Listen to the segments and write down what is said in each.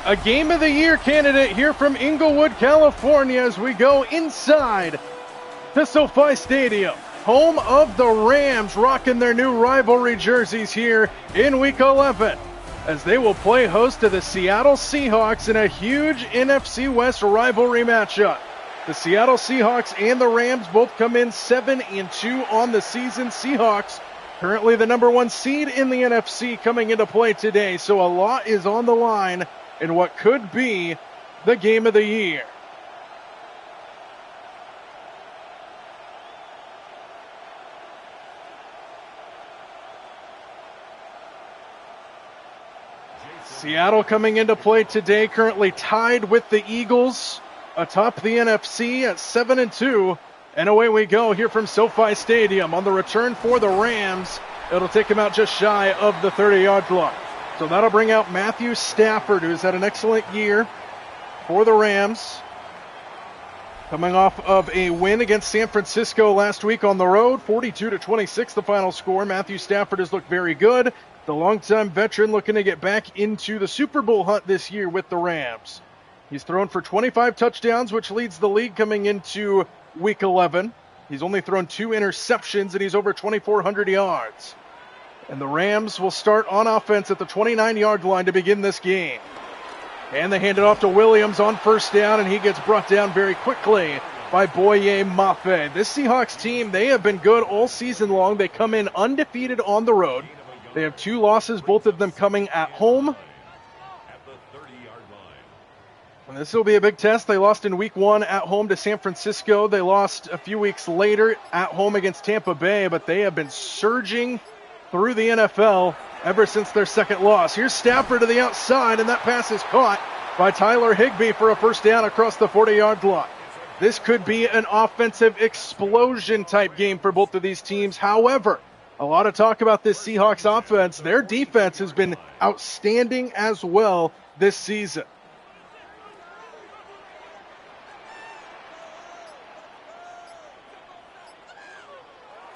A Game of the Year candidate here from Inglewood, California, as we go inside the SoFi Stadium, home of the Rams, rocking their new rivalry jerseys here in Week 11, as they will play host to the Seattle Seahawks in a huge NFC West rivalry matchup. The Seattle Seahawks and the Rams both come in 7-2 on the season. Seahawks currently the number 1 seed in the NFC coming into play today, so a lot is on the line in what could be the Game of the Year. Seattle coming into play today, currently tied with the Eagles atop the NFC at 7-2. And away we go here from SoFi Stadium. On the return for the Rams, it'll take them out just shy of the 30-yard line. So that'll bring out Matthew Stafford, who's had an excellent year for the Rams. Coming off of a win against San Francisco last week on the road, 42-26 the final score. Matthew Stafford has looked very good. The longtime veteran looking to get back into the Super Bowl hunt this year with the Rams. He's thrown for 25 touchdowns, which leads the league coming into Week 11. He's only thrown 2 interceptions, and he's over 2,400 yards. And the Rams will start on offense at the 29-yard line to begin this game. And they hand it off to Williams on first down, and he gets brought down very quickly by Boye Mafe. This Seahawks team, they have been good all season long. They come in undefeated on the road. They have 2 losses, both of them coming at home. And this will be a big test. They lost in Week 1 at home to San Francisco. They lost a few weeks later at home against Tampa Bay, but they have been surging through the NFL ever since their second loss. Here's Stafford to the outside, and that pass is caught by Tyler Higbee for a first down across the 40-yard line. This could be an offensive explosion type game for both of these teams. However, a lot of talk about this Seahawks offense. Their defense has been outstanding as well this season.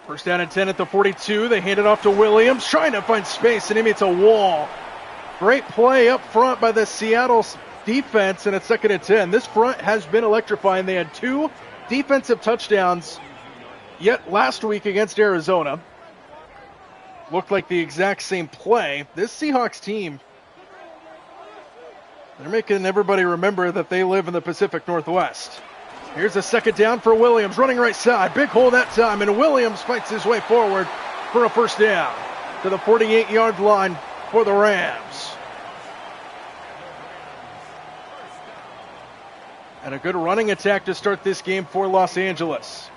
First down and 10 at the 42. They hand it off to Williams, trying to find space, and he meets a wall. Great play up front by the Seattle defense, and it's 2nd and 10. This front has been electrifying. They had 2 defensive touchdowns yet last week against Arizona. Looked like the exact same play. This Seahawks team, they're making everybody remember that they live in the Pacific Northwest. Here's a second down for Williams, running right side. Big hole that time, and Williams fights his way forward for a first down to the 48-yard line for the Rams. And a good running attack to start this game for Los Angeles.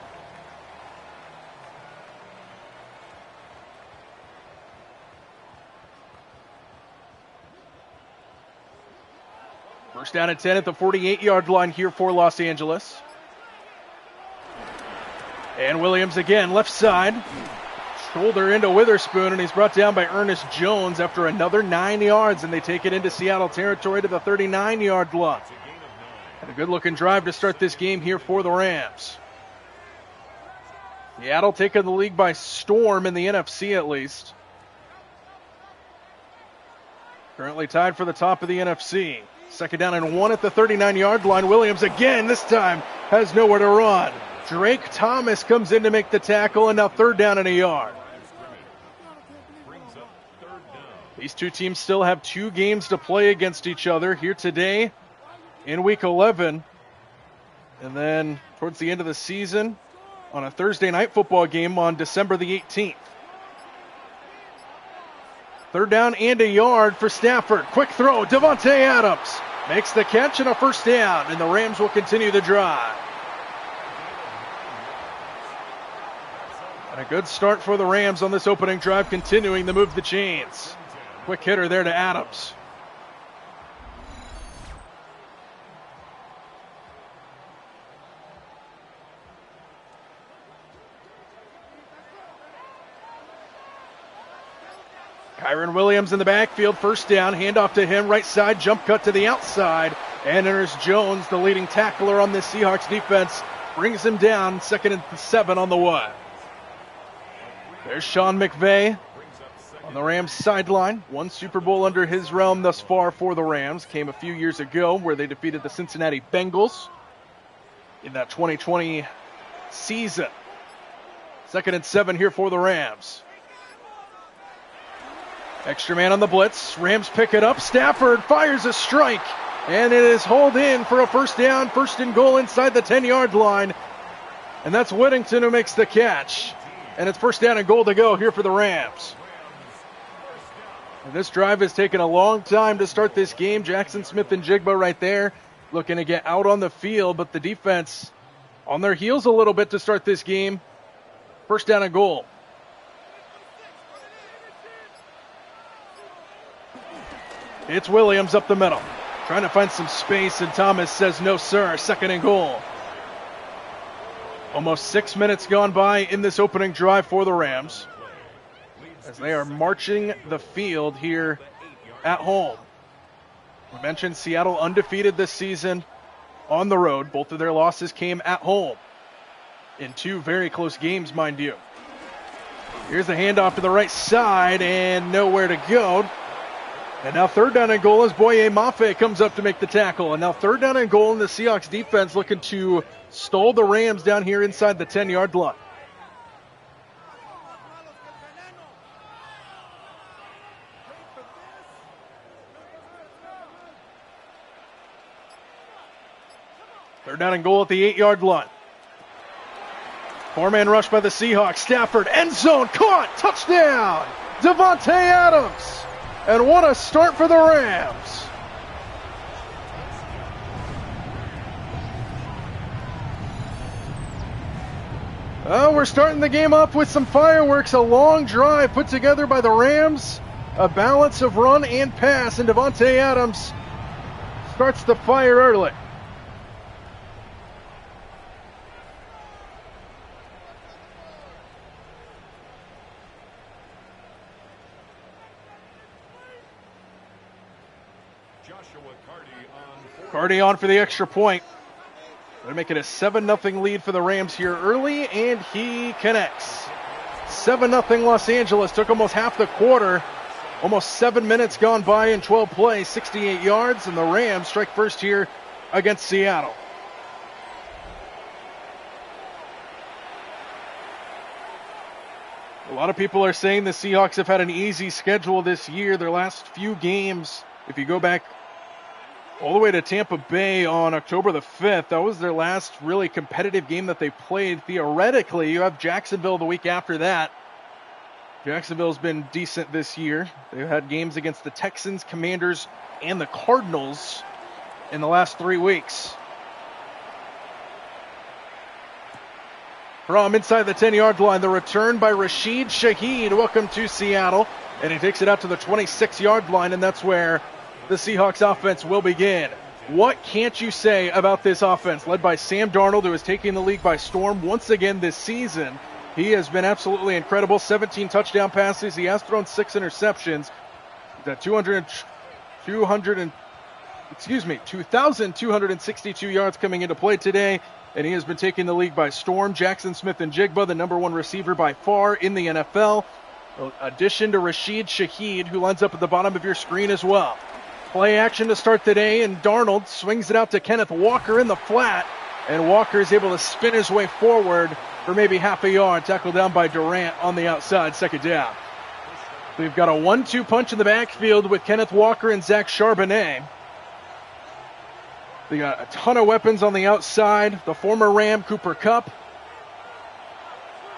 First down and 10 at the 48-yard line here for Los Angeles. And Williams again, left side. Shoulder into Witherspoon, and he's brought down by Ernest Jones after another 9 yards, and they take it into Seattle territory to the 39-yard line. And a good-looking drive to start this game here for the Rams. Seattle taking the league by storm in the NFC at least. Currently tied for the top of the NFC. Second down and 1 at the 39-yard line. Williams again, this time, has nowhere to run. Drake Thomas comes in to make the tackle, and now 3rd down and a yard. These two teams still have 2 games to play against each other here today in Week 11. And then towards the end of the season on a Thursday night football game on December the 18th. 3rd down and a yard for Stafford. Quick throw, Devontae Adams makes the catch and a first down, and the Rams will continue the drive. And a good start for the Rams on this opening drive, continuing to move the chains. Quick hitter there to Adams. Kyron Williams in the backfield, first down, handoff to him, right side, jump cut to the outside, and Ernest Jones, the leading tackler on this Seahawks defense, brings him down, 2nd and 7 on the way. There's Sean McVay On the Rams sideline, one Super Bowl under his realm thus far for the Rams. Came a few years ago where they defeated the Cincinnati Bengals in that 2020 season. 2nd and 7 here for the Rams. Extra man on the blitz. Rams pick it up. Stafford fires a strike, and it is hauled in for a first down, 1st and goal inside the 10-yard line. And that's Whittington who makes the catch. And it's 1st down and goal to go here for the Rams. And this drive has taken a long time to start this game. Jackson Smith and Jigba right there looking to get out on the field, but the defense on their heels a little bit to start this game. 1st down and goal. It's Williams up the middle. Trying to find some space, and Thomas says no, sir. 2nd and goal. Almost 6 minutes gone by in this opening drive for the Rams, as they are marching the field here at home. We mentioned Seattle undefeated this season on the road. Both of their losses came at home in 2 very close games, mind you. Here's the handoff to the right side, and nowhere to go. And now 3rd down and goal as Boye Mafe comes up to make the tackle. And now 3rd down and goal, and the Seahawks defense looking to stall the Rams down here inside the 10-yard line. Third down and goal at the 8-yard line. 4-man rush by the Seahawks. Stafford, end zone, caught, touchdown, Davante Adams. And what a start for the Rams. We're starting the game up with some fireworks. A long drive put together by the Rams. A balance of run and pass, and Davante Adams starts the fire early. Cardi on for the extra point. They're making a 7-0 lead for the Rams here early, and he connects. 7-0 Los Angeles. Took almost half the quarter. Almost 7 minutes gone by in 12 plays, 68 yards, and the Rams strike first here against Seattle. A lot of people are saying the Seahawks have had an easy schedule this year. Their last few games, if you go back all the way to Tampa Bay on October the 5th, that was their last really competitive game that they played. Theoretically, you have Jacksonville the week after that. Jacksonville's been decent this year. They've had games against the Texans, Commanders, and the Cardinals in the last 3 weeks. From inside the 10-yard line, the return by Rashid Shaheed. Welcome to Seattle. And he takes it out to the 26-yard line, and that's where the Seahawks offense will begin. What can't you say about this offense, led by Sam Darnold, who is taking the league by storm once again this season? He has been absolutely incredible. 17 touchdown passes. He has thrown 6 interceptions. The 2,262 yards coming into play today, and he has been taking the league by storm. Jackson Smith and Jigba, the number 1 receiver by far in the NFL. Addition to Rashid Shaheed, who lines up at the bottom of your screen as well. Play action to start the day, and Darnold swings it out to Kenneth Walker in the flat, and Walker is able to spin his way forward for maybe half a yard. Tackled down by Durant on the outside, 2nd down. We've got a 1-2 punch in the backfield with Kenneth Walker and Zach Charbonnet. They got a ton of weapons on the outside. The former Ram, Cooper Kupp.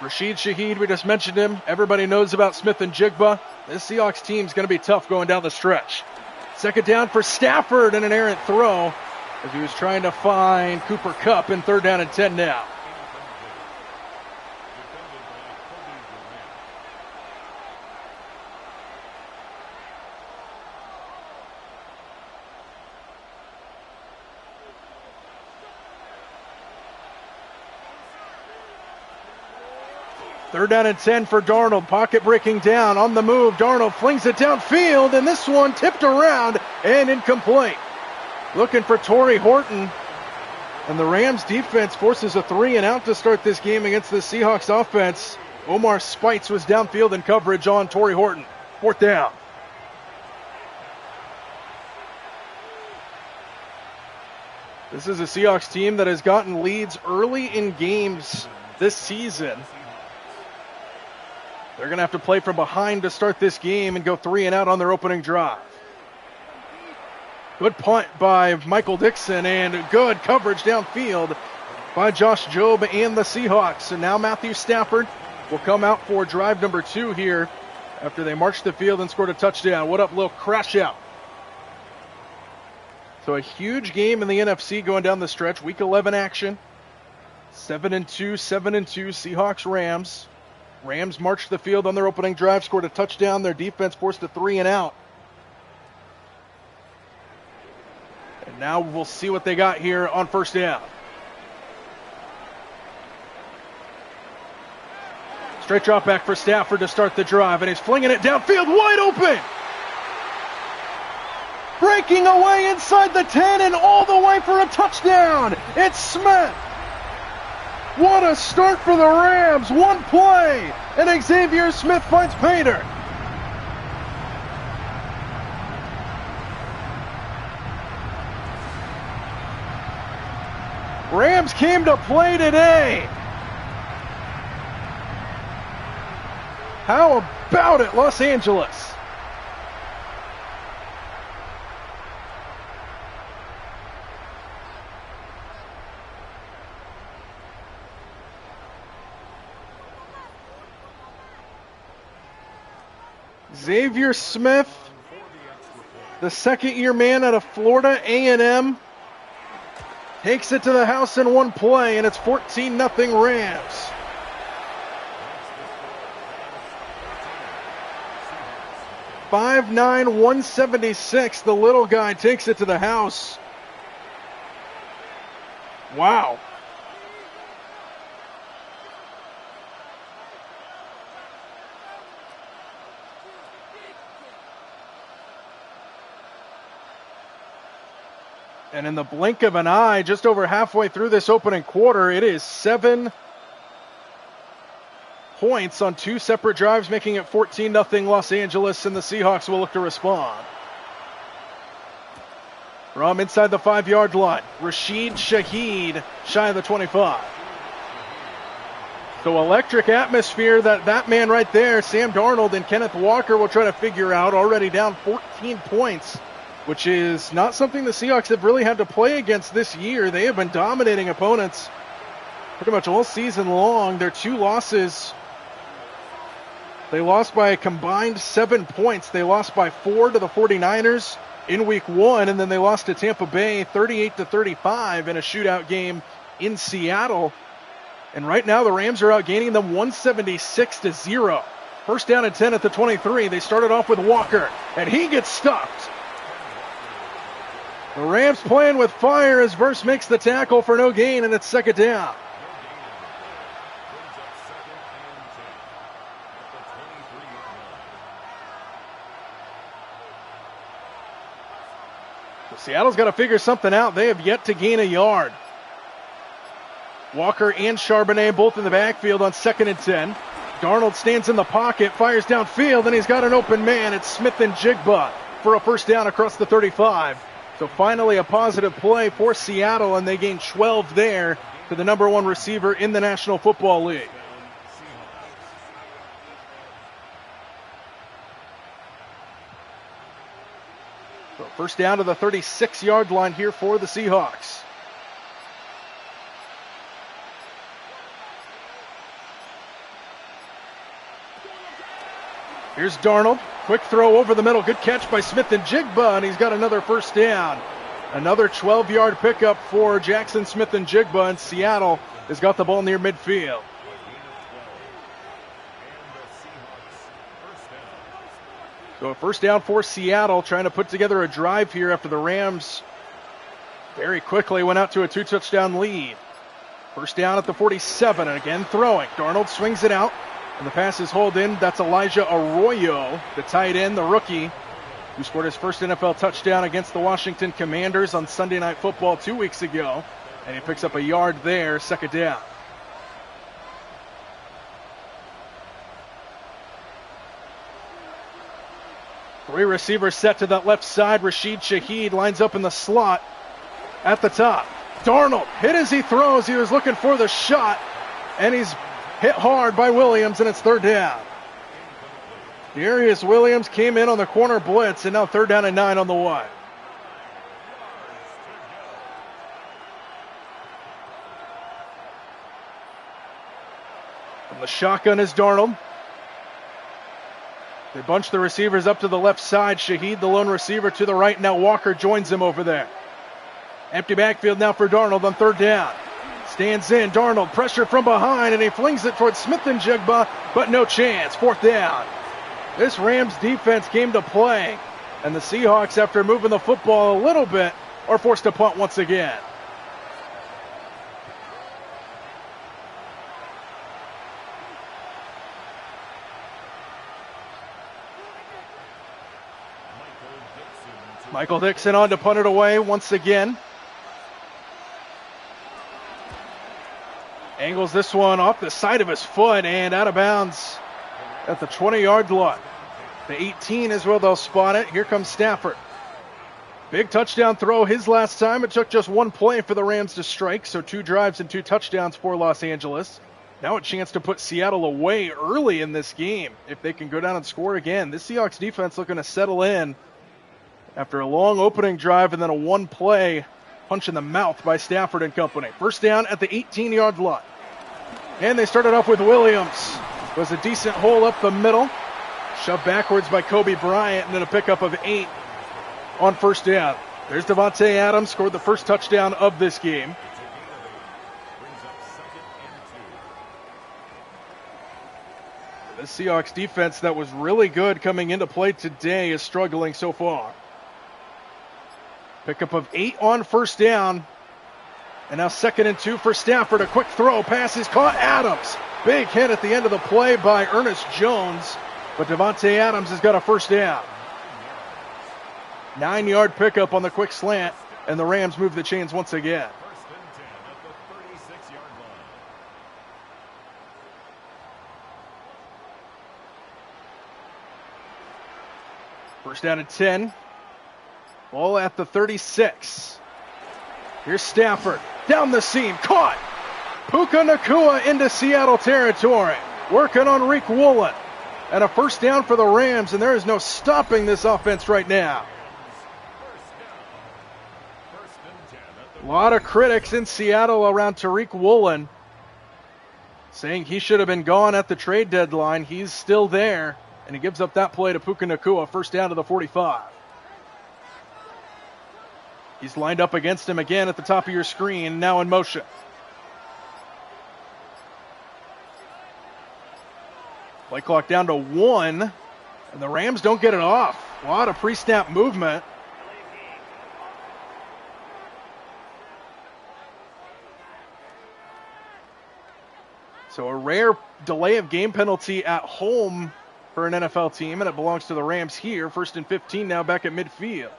Rashid Shaheed, we just mentioned him. Everybody knows about Smith and Jigba. This Seahawks team is going to be tough going down the stretch. 2nd down for Stafford, and an errant throw as he was trying to find Cooper Kupp, in 3rd down and 10 now. Third down and 10 for Darnold. Pocket breaking down on the move. Darnold flings it downfield, and this one tipped around and incomplete. Looking for Torrey Horton. And the Rams defense forces a 3-and-out to start this game against the Seahawks offense. Omar Spites was downfield in coverage on Torrey Horton. 4th down. This is a Seahawks team that has gotten leads early in games this season. They're going to have to play from behind to start this game and go 3 and out on their opening drive. Good punt by Michael Dixon and good coverage downfield by Josh Jobe and the Seahawks. And now Matthew Stafford will come out for drive number 2 here after they marched the field and scored a touchdown. What up, little crash out. So a huge game in the NFC going down the stretch. Week 11 action. 7-2, 7-2 Seahawks Rams. Rams marched the field on their opening drive, scored a touchdown. Their defense forced a 3 and out. And now we'll see what they got here on 1st down. Straight drop back for Stafford to start the drive, and he's flinging it downfield, wide open. Breaking away inside the 10 and all the way for a touchdown. It's Smith. What a start for the Rams. One play, and Xavier Smith finds pay dirt. Rams came to play today. How about it, Los Angeles? Xavier Smith, the second-year man out of Florida A&M, takes it to the house in one play, and it's 14-0 Rams. $5'9", 176. The little guy takes it to the house. Wow. And in the blink of an eye, just over halfway through this opening quarter, it is 7 points on 2 separate drives, making it 14-0 Los Angeles, and the Seahawks will look to respond. From inside the 5-yard line, Rashid Shaheed, shy of the 25. So electric atmosphere that man right there, Sam Darnold and Kenneth Walker, will try to figure out, already down 14 points, which is not something the Seahawks have really had to play against this year. They have been dominating opponents pretty much all season long. Their 2 losses, they lost by a combined 7 points. They lost by 4 to the 49ers in week 1, and then they lost to Tampa Bay 38-35 in a shootout game in Seattle. And right now the Rams are outgaining them 176-0. 1st down and 10 at the 23. They started off with Walker, and he gets stuffed. The Rams playing with fire as Verse makes the tackle for no gain, and it's 2nd down. So Seattle's got to figure something out. They have yet to gain a yard. Walker and Charbonnet both in the backfield on 2nd and 10. Darnold stands in the pocket, fires downfield, and he's got an open man. It's Smith and Jigba for a 1st down across the 35. So finally a positive play for Seattle, and they gain 12 there to the number 1 receiver in the National Football League. So 1st down to the 36-yard line here for the Seahawks. Here's Darnold. Quick throw over the middle. Good catch by Smith and Jigba, and he's got another 1st down. Another 12-yard pickup for Jackson Smith and Jigba, and Seattle has got the ball near midfield. So a 1st down for Seattle, trying to put together a drive here after the Rams very quickly went out to a 2-touchdown lead. 1st down at the 47, and again throwing. Darnold swings it out. And the pass is hauled in. That's Elijah Arroyo, the tight end, the rookie, who scored his first NFL touchdown against the Washington Commanders on Sunday Night Football 2 weeks ago. And he picks up a yard there, 2nd down. Three receivers set to that left side. Rashid Shaheed lines up in the slot at the top. Darnold hit as he throws. He was looking for the shot, and he's hit hard by Williams, and it's third down. Darius Williams came in on the corner blitz, and now third down and 9 on the one. From the shotgun is Darnold. They bunch the receivers up to the left side. Shaheed, the lone receiver, to the right. Now Walker joins him over there. Empty backfield now for Darnold on third down. Stands in. Darnold, pressure from behind, and he flings it towards Smith and Jigba, but no chance. Fourth down. This Rams defense came to play, and the Seahawks, after moving the football a little bit, are forced to punt once again. Michael Dixon on to punt it away once again. Angles this one off the side of his foot and out of bounds at the 20-yard line. The 18 is where they'll spot it. Here comes Stafford. Big touchdown throw his last time. It took just one play for the Rams to strike, so 2 drives and 2 touchdowns for Los Angeles. Now a chance to put Seattle away early in this game if they can go down and score again. This Seahawks defense looking to settle in after a long opening drive and then a one-play punch in the mouth by Stafford and company. First down at the 18-yard line. And they started off with Williams. It was a decent hole up the middle. Shoved backwards by Kobe Bryant, and then a pickup of 8 on first down. There's Devontae Adams, scored the first touchdown of this game. The Seahawks defense that was really good coming into play today is struggling so far. Pickup of 8 on first down. And now 2nd and 2 for Stafford. A quick throw. Pass is caught. Adams. Big hit at the end of the play by Ernest Jones. But Devontae Adams has got a first down. 9-yard pickup on the quick slant. And the Rams move the chains once again. First down at 10. Ball at the 36. Here's Stafford. Down the seam. Caught. Puka Nacua into Seattle territory. Working on Rick Woolen. And a first down for the Rams, and there is no stopping this offense right now. A lot of critics in Seattle around Tariq Woolen saying he should have been gone at the trade deadline. He's still there, and he gives up that play to Puka Nacua. First down to the 45. He's lined up against him again at the top of your screen, now in motion. Play clock down to 1, and the Rams don't get it off. A lot of pre-snap movement. So a rare delay of game penalty at home for an NFL team, and it belongs to the Rams here. 1st and 15 now back at midfield.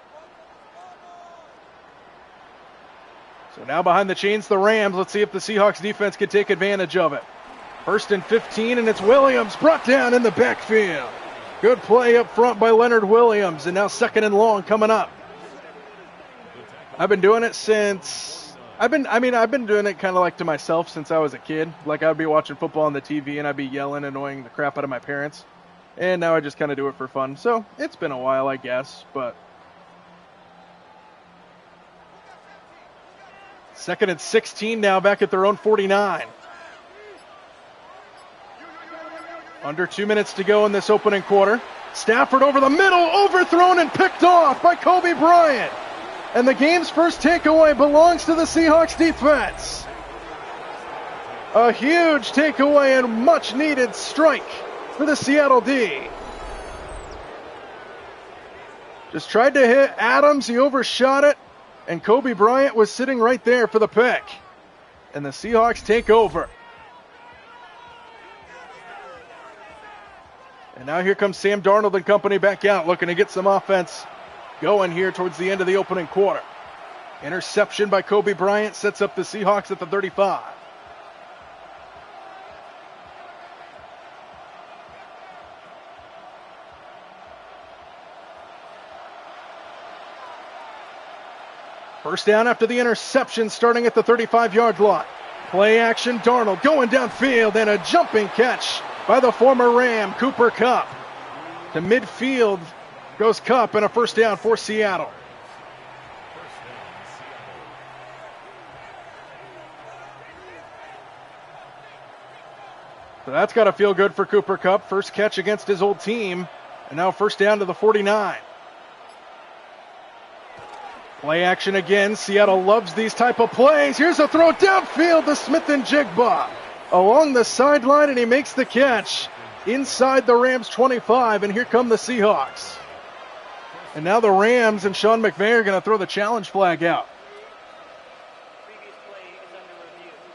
So now behind the chains, the Rams. Let's see if the Seahawks defense can take advantage of it. 1st and 15, and it's Williams brought down in the backfield. Good play up front by Leonard Williams, and now 2nd and long coming up. I've been doing it since, I've been doing it kind of like to myself since I was a kid. Like I'd be watching football on the TV and I'd be yelling, annoying the crap out of my parents. And now I just kind of do it for fun. So it's been a while, I guess, but 2nd and 16 now back at their own 49. Under 2 minutes to go in this opening quarter. Stafford over the middle, overthrown and picked off by Kobe Bryant. And the game's first takeaway belongs to the Seahawks defense. A huge takeaway and much needed strike for the Seattle D. Just tried to hit Adams, he overshot it, and Kobe Bryant was sitting right there for the pick. And the Seahawks take over. And now here comes Sam Darnold and company back out, looking to get some offense going here towards the end of the opening quarter. Interception by Kobe Bryant sets up the Seahawks at the 35. First down after the interception, starting at the 35-yard line. Play action, Darnold going downfield, and a jumping catch by the former Ram, Cooper Kupp. To midfield goes Kupp, and a first down for Seattle. So that's got to feel good for Cooper Kupp. First catch against his old team, and now first down to the 49. Play action again. Seattle loves these type of plays. Here's a throw downfield to Smith-Njigba along the sideline, and he makes the catch inside the Rams 25, and here come the Seahawks. And now the Rams and Sean McVay are going to throw the challenge flag out.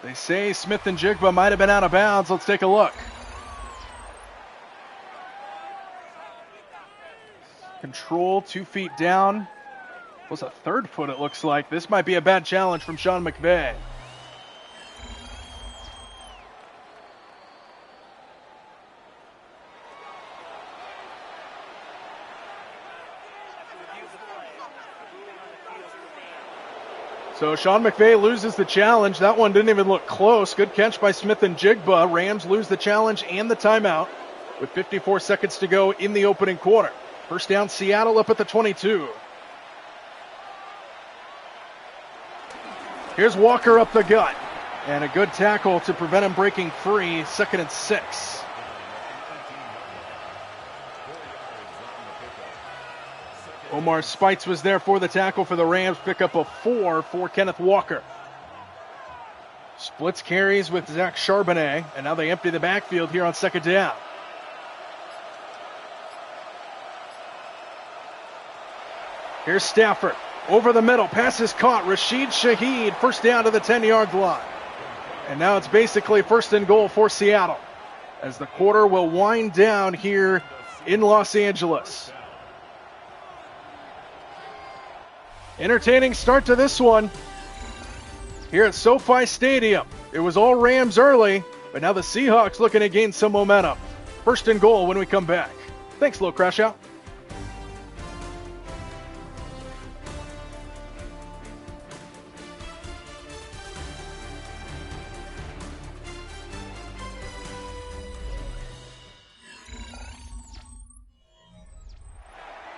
They say Smith-Njigba might have been out of bounds. Let's take a look. Control, 2 feet down. Was a third foot, it looks like. This might be a bad challenge from Sean McVay. So Sean McVay loses the challenge. That one didn't even look close. Good catch by Smith-Njigba. Rams lose the challenge and the timeout with 54 seconds to go in the opening quarter. First down, Seattle up at the 22. Here's Walker up the gut. And a good tackle to prevent him breaking free. 2nd and 6. Omar Speights was there for the tackle for the Rams. Pick up a 4 for Kenneth Walker. Splits carries with Zach Charbonnet. And now they empty the backfield here on 2nd down. Here's Stafford. Over the middle, pass is caught. Rashid Shaheed, first down to the 10-yard line. And now it's basically 1st and goal for Seattle as the quarter will wind down here in Los Angeles. Entertaining start to this one here at SoFi Stadium. It was all Rams early, but now the Seahawks looking to gain some momentum. 1st and goal when we come back. Thanks, Low Crash Out.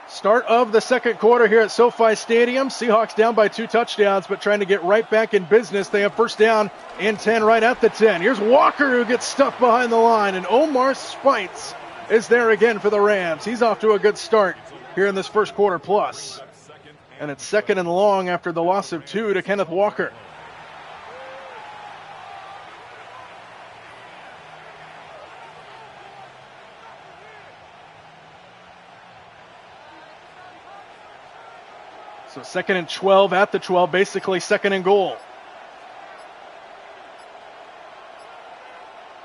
Start of the second quarter here at SoFi Stadium. Seahawks down by 2 touchdowns, but trying to get right back in business. They have first down and 10 right at the 10. Here's Walker who gets stuffed behind the line, and Omar Speights is there again for the Rams. He's off to a good start here in this first quarter plus. And it's 2nd and long after the loss of 2 to Kenneth Walker. So 2nd and 12 at the 12, basically 2nd and goal.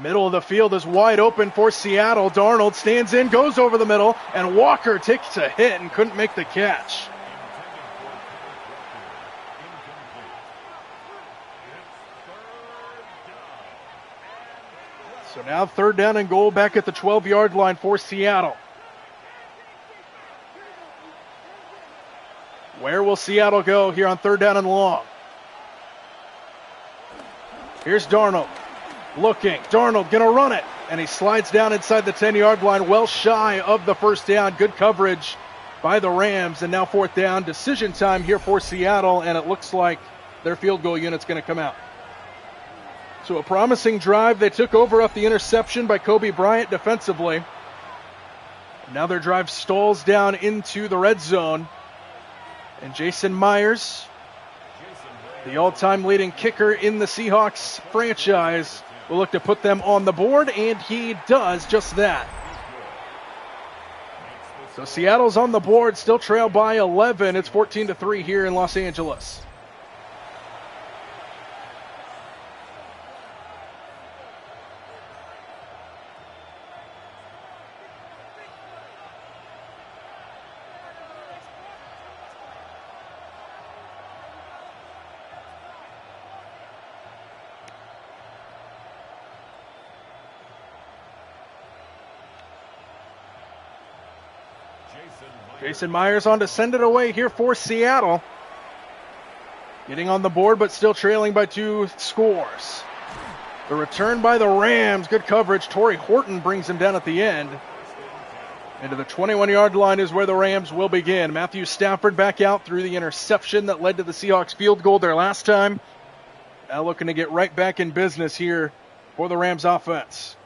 Middle of the field is wide open for Seattle. Darnold stands in, goes over the middle, and Walker takes a hit and couldn't make the catch. So now 3rd down and goal back at the 12-yard line for Seattle. Where will Seattle go here on 3rd down and long? Here's Darnold. Looking. Darnold going to run it. And he slides down inside the 10-yard line, well shy of the first down. Good coverage by the Rams. And now 4th down. Decision time here for Seattle. And it looks like their field goal unit's going to come out. So a promising drive. They took over off the interception by Kobe Bryant defensively. Now their drive stalls down into the red zone. And Jason Myers, the all-time leading kicker in the Seahawks franchise, will look to put them on the board, and he does just that. So Seattle's on the board, still trail by 11. It's 14-3 here in Los Angeles. Jason Myers on to send it away here for Seattle. Getting on the board, but still trailing by 2 scores. The return by the Rams. Good coverage. Torrey Horton brings him down at the end. Into the 21-yard line is where the Rams will begin. Matthew Stafford back out through the interception that led to the Seahawks field goal there last time. Now looking to get right back in business here for the Rams offense.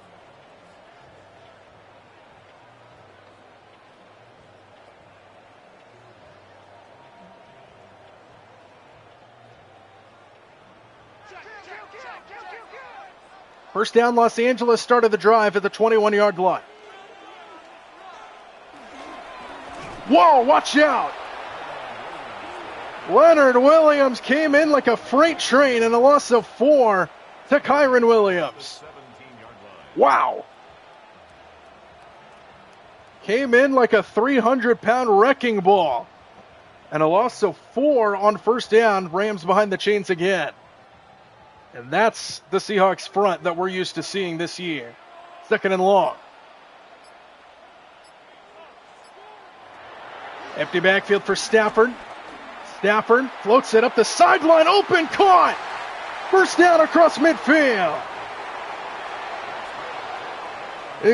First down, Los Angeles started the drive at the 21-yard line. Whoa, watch out! Leonard Williams came in like a freight train and a loss of 4 to Kyron Williams. Wow. Came in like a 300-pound wrecking ball. And a loss of 4 on first down. Rams behind the chains again. And that's the Seahawks front that we're used to seeing this year. Second and long. Empty backfield for Stafford. Stafford floats it up the sideline. Open, caught. First down across midfield.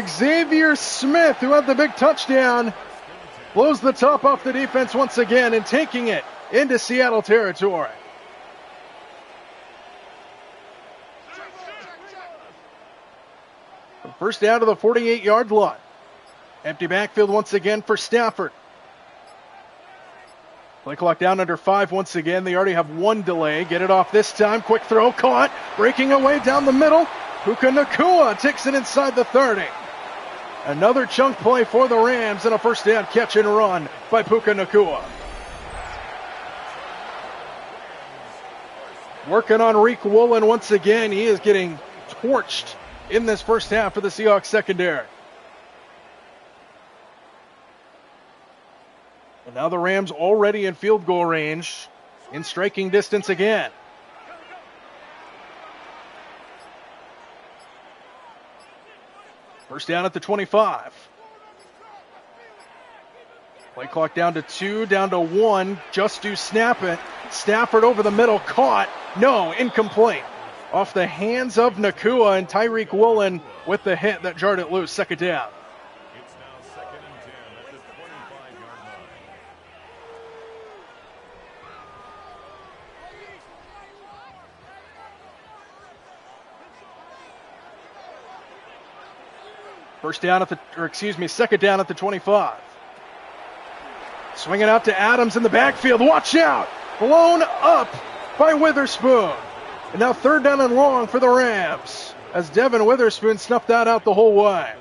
Xavier Smith, who had the big touchdown, blows the top off the defense once again and taking it into Seattle territory. First down to the 48-yard line. Empty backfield once again for Stafford. Play clock down under 5 once again. They already have 1 delay. Get it off this time. Quick throw, caught. Breaking away down the middle. Puka Nacua takes it inside the 30. Another chunk play for the Rams and a first down catch and run by Puka Nacua. Working on Reek Woolen once again. He is getting torched in this first half for the Seahawks secondary. And now the Rams already in field goal range, in striking distance again. First down at the 25. Play clock down to 2, down to 1. Just to snap it. Stafford over the middle, caught. No, incomplete. Off the hands of Nacua, and Tyreek Woolen with the hit that jarred it loose. Second down. It's now 2nd and 10 at the 25-yard line. Second down at the 25. Swinging out to Adams in the backfield. Watch out! Blown up by Witherspoon. And now third down and long for the Rams, as Devin Witherspoon snuffed that out the whole way.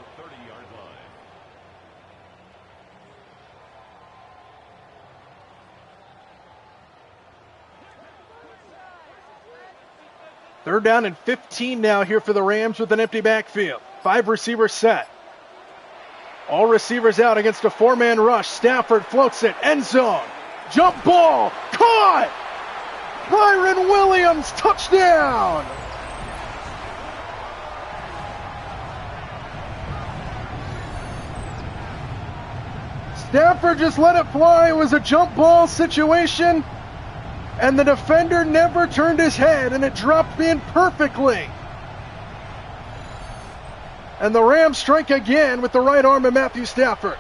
Third down and 15 now here for the Rams with an empty backfield. 5 receivers set. All receivers out against a 4-man rush. Stafford floats it. End zone. Jump ball. Caught! Byron Williams, touchdown! Stafford just let it fly. It was a jump ball situation, and the defender never turned his head, and it dropped in perfectly. And the Rams strike again with the right arm of Matthew Stafford.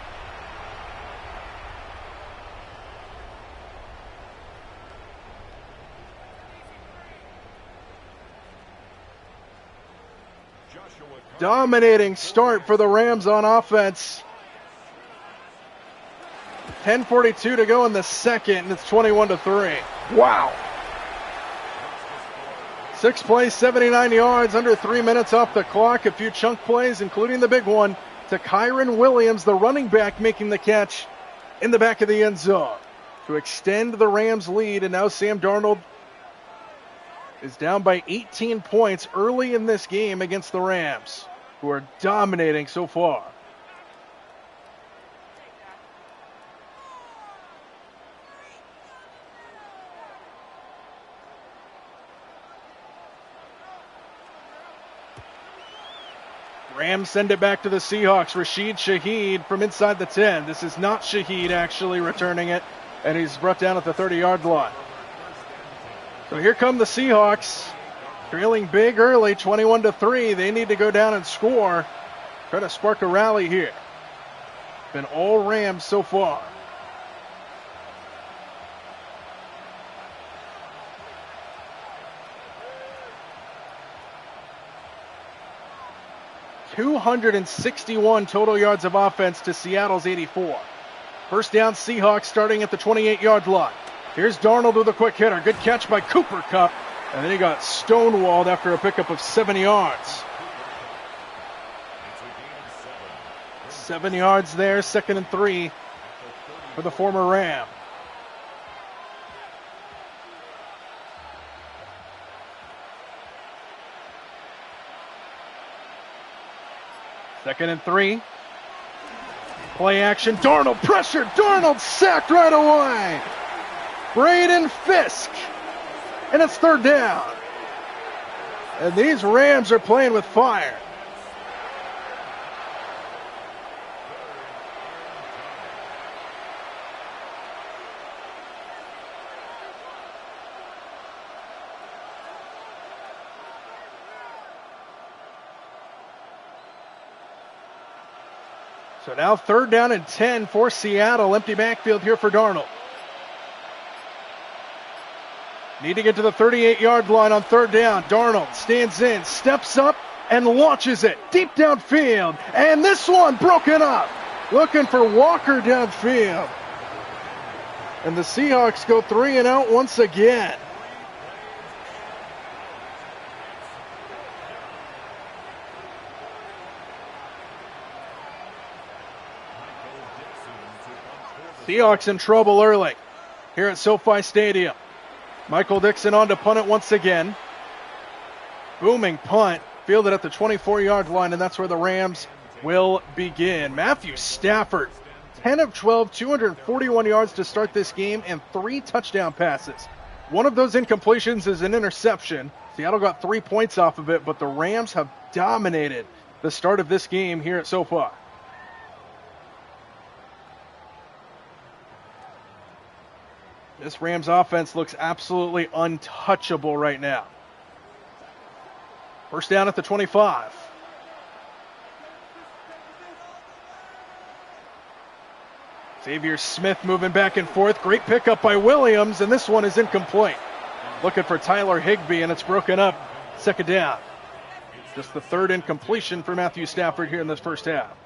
Dominating start for the Rams on offense. 10:42 to go in the second, and it's 21-3. Wow. 6 plays, 79 yards, under 3 minutes off the clock. A few chunk plays, including the big one to Kyron Williams, the running back, making the catch in the back of the end zone to extend the Rams' lead. And now Sam Darnold is down by 18 points early in this game against the Rams, who are dominating so far. Rams send it back to the Seahawks. Rashid Shaheed from inside the 10. This is not Shaheed actually returning it, and he's brought down at the 30-yard line. So here come the Seahawks, trailing big early, 21-3. They need to go down and score. Try to spark a rally here. Been all Rams so far. .261 total yards of offense to Seattle's 84. First down, Seahawks starting at the 28-yard line. Here's Darnold with a quick hitter. Good catch by Cooper Kupp. And then he got stonewalled after a pickup of 7 yards. 7 yards there, 2nd and 3 for the former Ram. Second and 3. Play action. Darnold pressured. Darnold sacked right away. Braden Fisk. And it's 3rd down. And these Rams are playing with fire. So now 3rd down and 10 for Seattle. Empty backfield here for Darnold. Need to get to the 38-yard line on 3rd down. Darnold stands in, steps up, and launches it deep downfield. And this one broken up. Looking for Walker downfield. And the Seahawks go 3 and out once again. Seahawks in trouble early here at SoFi Stadium. Michael Dixon on to punt it once again. Booming punt, fielded at the 24-yard line, and that's where the Rams will begin. Matthew Stafford, 10 of 12, 241 yards to start this game, and 3 touchdown passes. One of those incompletions is an interception. Seattle got 3 points off of it, but the Rams have dominated the start of this game here at SoFi. This Rams offense looks absolutely untouchable right now. First down at the 25. Xavier Smith moving back and forth. Great pickup by Williams, and this one is incomplete. Looking for Tyler Higbee, and it's broken up. 2nd down. Just the 3rd incompletion for Matthew Stafford here in this first half.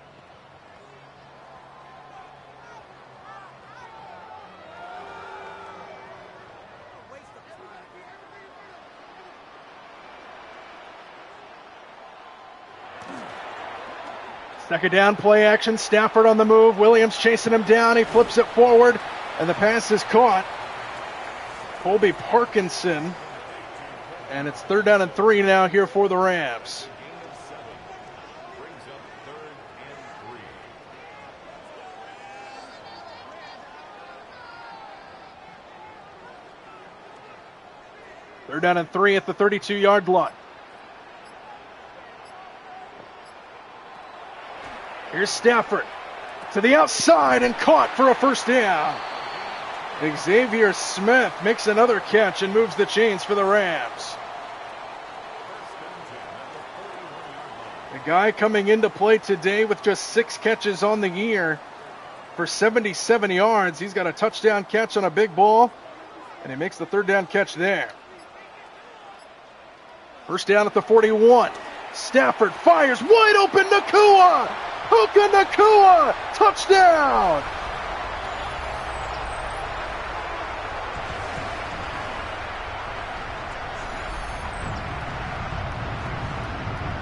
Second down, play action. Stafford on the move. Williams chasing him down. He flips it forward, and the pass is caught. Colby Parkinson. And it's 3rd down and 3 now here for the Rams. Third down and 3 at the 32-yard line. Here's Stafford to the outside and caught for a first down. Xavier Smith makes another catch and moves the chains for the Rams. The guy coming into play today with just 6 catches on the year for 77 yards. He's got a touchdown catch on a big ball, and he makes the 3rd down catch there. First down at the 41. Stafford fires wide open. Nacua! Puka Nacua! Touchdown!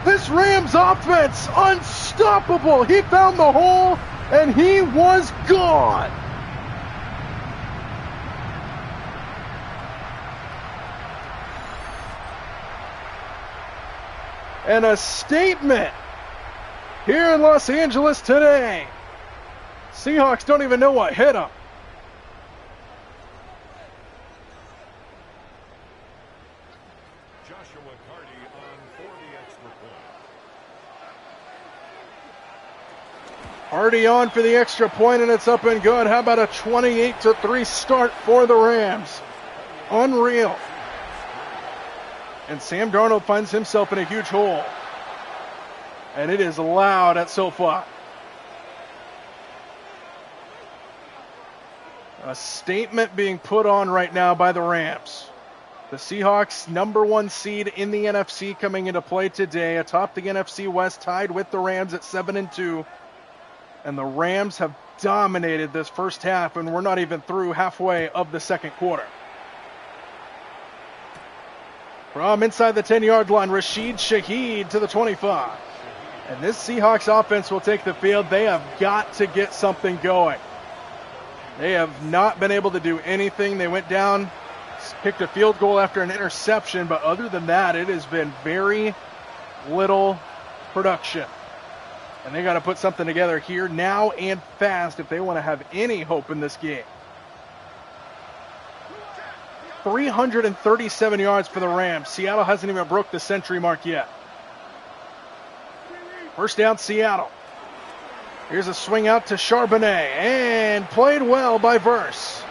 This Rams offense, unstoppable. He found the hole, and he was gone. And a statement here in Los Angeles today. Seahawks don't even know what hit them. Hardy on for the extra point, and it's up and good. How about a 28-3 start for the Rams? Unreal. And Sam Darnold finds himself in a huge hole. And it is loud at SoFi. A statement being put on right now by the Rams. The Seahawks, number 1 seed in the NFC, coming into play today, atop the NFC West, tied with the Rams at 7-2. And the Rams have dominated this first half, and we're not even through halfway of the second quarter. From inside the 10-yard line, Rashid Shaheed to the 25. And this Seahawks offense will take the field. They have got to get something going. They have not been able to do anything. They went down, picked a field goal after an interception, but other than that, it has been very little production. And they got to put something together here now and fast if they want to have any hope in this game. 337 yards for the Rams. Seattle hasn't even broke the century mark yet. First down, Seattle. Here's a swing out to Charbonnet, and played well by Verse.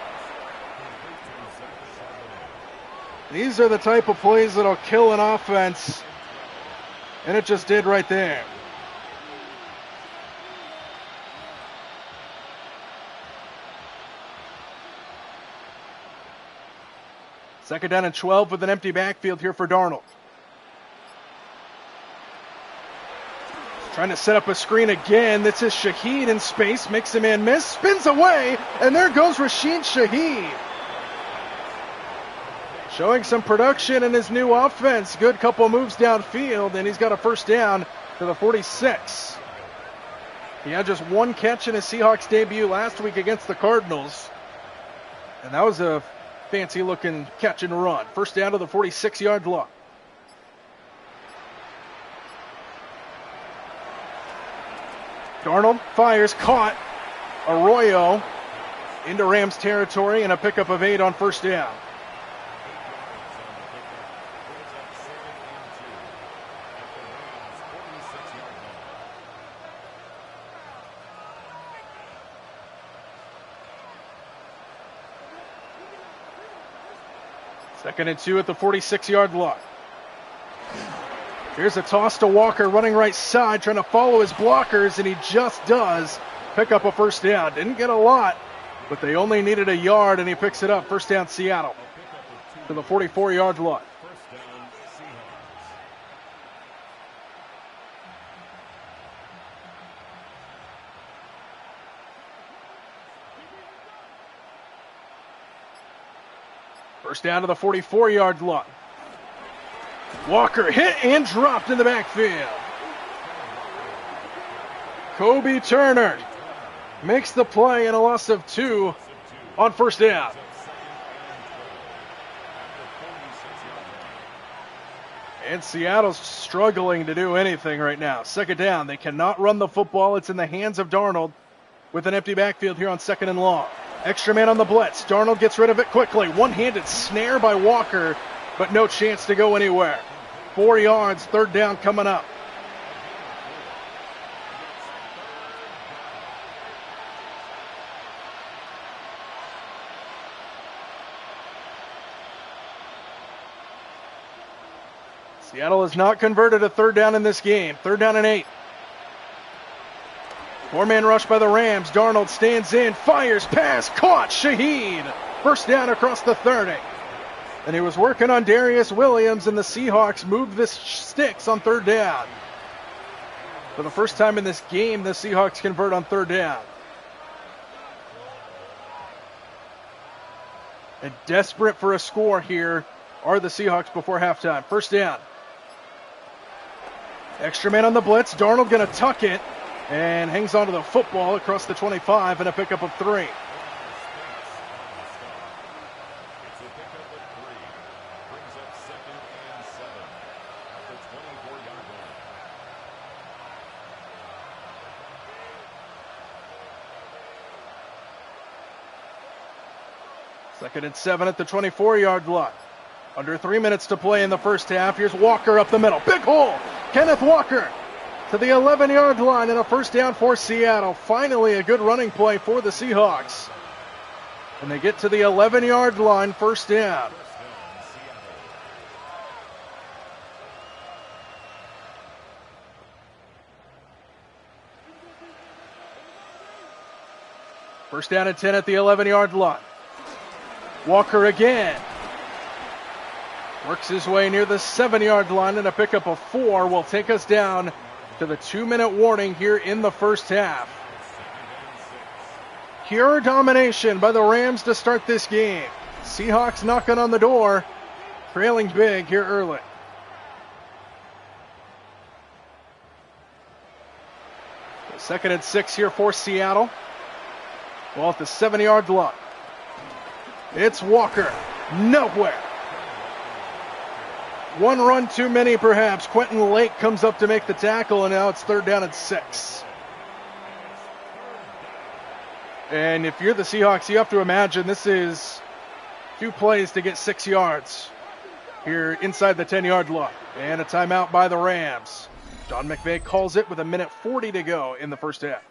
These are the type of plays that'll kill an offense, and it just did right there. Second down and 12 with an empty backfield here for Darnold. Trying to set up a screen again. This is Shaheed in space. Makes a man miss. Spins away. And there goes Rashid Shaheed. Showing some production in his new offense. Good couple moves downfield. And he's got a first down to the 46. He had just one catch in his Seahawks debut last week against the Cardinals. And that was a fancy looking catch and run. First down to the 46-yard line. Darnold fires, caught. Arroyo into Rams territory and a pickup of 8 on first down. Second and 2 at the 46-yard line. Here's a toss to Walker running right side, trying to follow his blockers, and he just does pick up a first down. Didn't get a lot, but they only needed a yard, and he picks it up. First down, Seattle to the 44-yard line. First down to the 44-yard line. Walker hit and dropped in the backfield. Kobe Turner makes the play and a loss of 2 on first down. And Seattle's struggling to do anything right now. Second down. They cannot run the football. It's in the hands of Darnold with an empty backfield here on second and long. Extra man on the blitz. Darnold gets rid of it quickly. One-handed snare by Walker, but no chance to go anywhere. 4 yards, third down coming up. Seattle has not converted a third down in this game. Third down and 8. 4-man rush by the Rams. Darnold stands in, fires, pass, caught, Shaheed. First down across the 30. And he was working on Darius Williams, and the Seahawks moved the sticks on third down. For the first time in this game, the Seahawks convert on third down. And desperate for a score here are the Seahawks before halftime. First down. Extra man on the blitz. Darnold going to tuck it and hangs onto the football across the 25 and a pickup of 3. Second and 7 at the 24-yard line. Under 3 minutes to play in the first half. Here's Walker up the middle. Big hole. Kenneth Walker to the 11-yard line and a first down for Seattle. Finally a good running play for the Seahawks. And they get to the 11-yard line, first down. First down and 10 at the 11-yard line. Walker again. Works his way near the 7-yard line, and a pickup of 4 will take us down to the 2-minute warning here in the first half. Pure domination by the Rams to start this game. Seahawks knocking on the door, trailing big here early. Second and 6 here for Seattle. Well, at the 7-yard line. It's Walker. Nowhere. One run too many, perhaps. Quentin Lake comes up to make the tackle, and now it's 3rd down and 6. And if you're the Seahawks, you have to imagine this is 2 plays to get 6 yards here inside the 10-yard line. And a timeout by the Rams. John McVay calls it with 1:40 to go in the first half.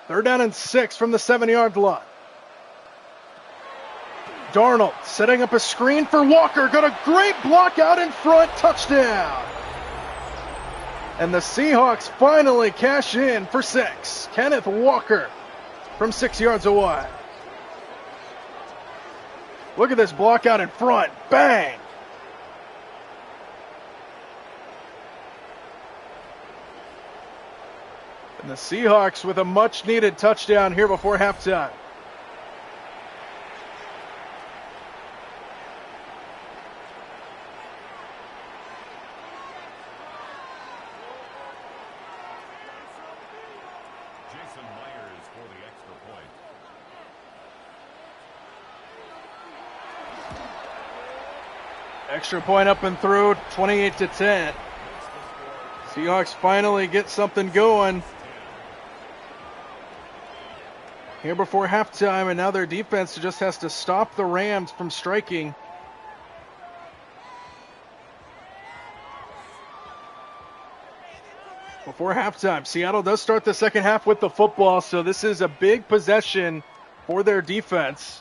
Third down and 6 from the 7-yard line. Darnold setting up a screen for Walker. Got a great block out in front. Touchdown. And the Seahawks finally cash in for 6. Kenneth Walker from 6 yards away. Look at this block out in front. Bang. And the Seahawks with a much-needed touchdown here before halftime. Jason Myers for the extra point. Extra point up and through, 28-10. Seahawks finally get something going here before halftime, and now their defense just has to stop the Rams from striking. Before halftime, Seattle does start the second half with the football, so this is a big possession for their defense.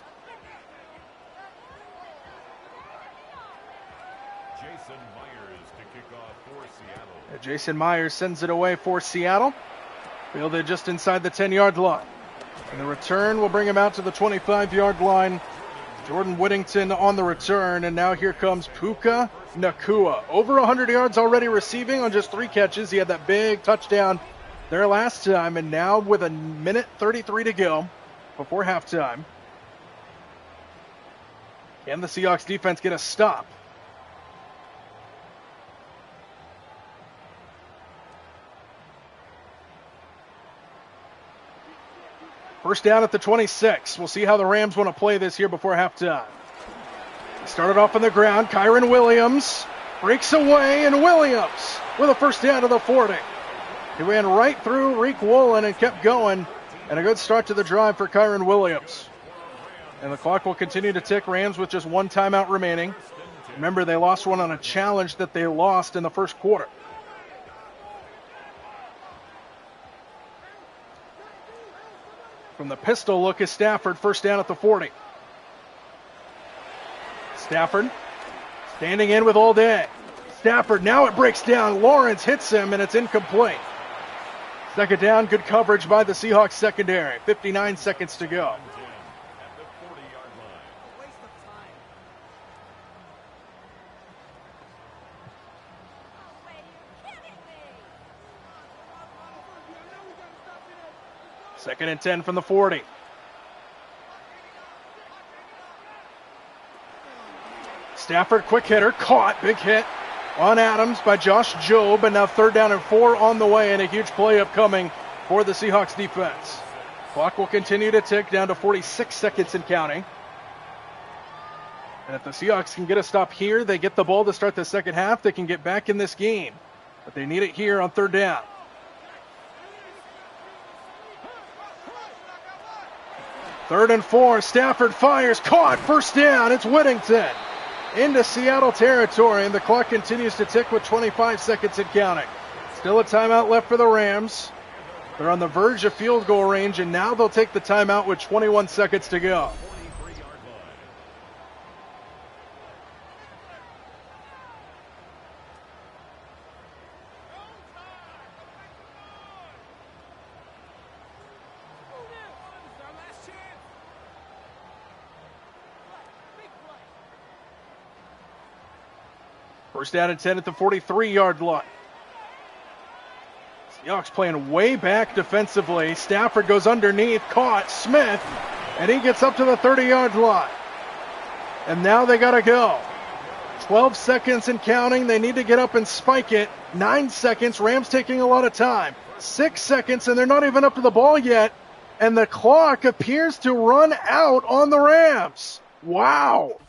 Jason Myers to kick off for Seattle. Jason Myers sends it away for Seattle. Fielded just inside the 10-yard line. And the return will bring him out to the 25-yard line. Jordan Whittington on the return, and now here comes Puka Nacua. Over 100 yards already receiving on just 3 catches. He had that big touchdown there last time, and now with 1:33 to go before halftime. Can the Seahawks defense get a stop? First down at the 26. We'll see how the Rams want to play this here before halftime. Started off on the ground. Kyron Williams breaks away, and Williams with a first down to the 40. He ran right through Reek Woolen and kept going, and a good start to the drive for Kyron Williams. And the clock will continue to tick. Rams with just 1 timeout remaining. Remember, they lost one on a challenge that they lost in the first quarter. From the pistol look is Stafford, first down at the 40. Stafford standing in with all day. Stafford, now it breaks down. Lawrence hits him, and it's incomplete. Second down, good coverage by the Seahawks secondary. 59 seconds to go. At the 40-yard line. Second and 10 from the 40. Stafford, quick hitter, caught, big hit on Adams by Josh Jobe, and now 3rd down and 4 on the way, and a huge play upcoming for the Seahawks defense. Clock will continue to tick down to 46 seconds and counting. And if the Seahawks can get a stop here, they get the ball to start the second half, they can get back in this game. But they need it here on 3rd down. Third and 4, Stafford fires, caught, first down, it's Whittington into Seattle territory, and the clock continues to tick with 25 seconds and counting. Still a timeout left for the Rams. They're on the verge of field goal range, and now they'll take the timeout with 21 seconds to go. 43-yard line. First down and 10 at the 43-yard line. Seahawks playing way back defensively. Stafford goes underneath, caught Smith, and he gets up to the 30-yard line. And now they got to go. 12 seconds and counting. They need to get up and spike it. 9 seconds. Rams taking a lot of time. 6 seconds, and they're not even up to the ball yet. And the clock appears to run out on the Rams. Wow.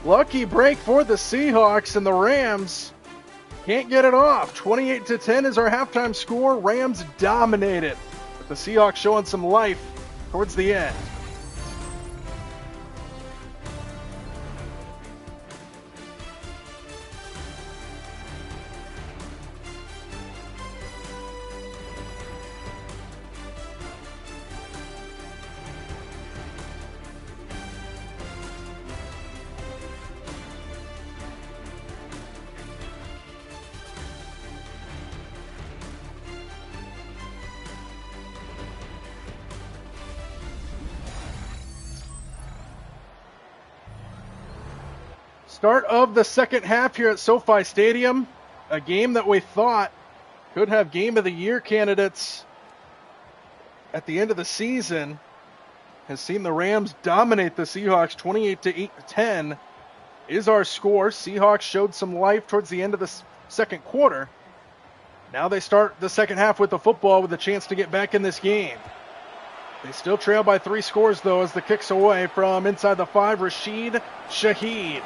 Lucky break for the Seahawks, and the Rams can't get it off. 28-10 is our halftime score. Rams dominated, but the Seahawks showing some life towards the end. Start of the second half here at SoFi Stadium. A game that we thought could have Game of the Year candidates at the end of the season has seen the Rams dominate the Seahawks. 28-10 is our score. Seahawks showed some life towards the end of the second quarter. Now they start the second half with the football with a chance to get back in this game. They still trail by 3 scores, though, as the kick's away from inside the 5. Rashid Shaheed.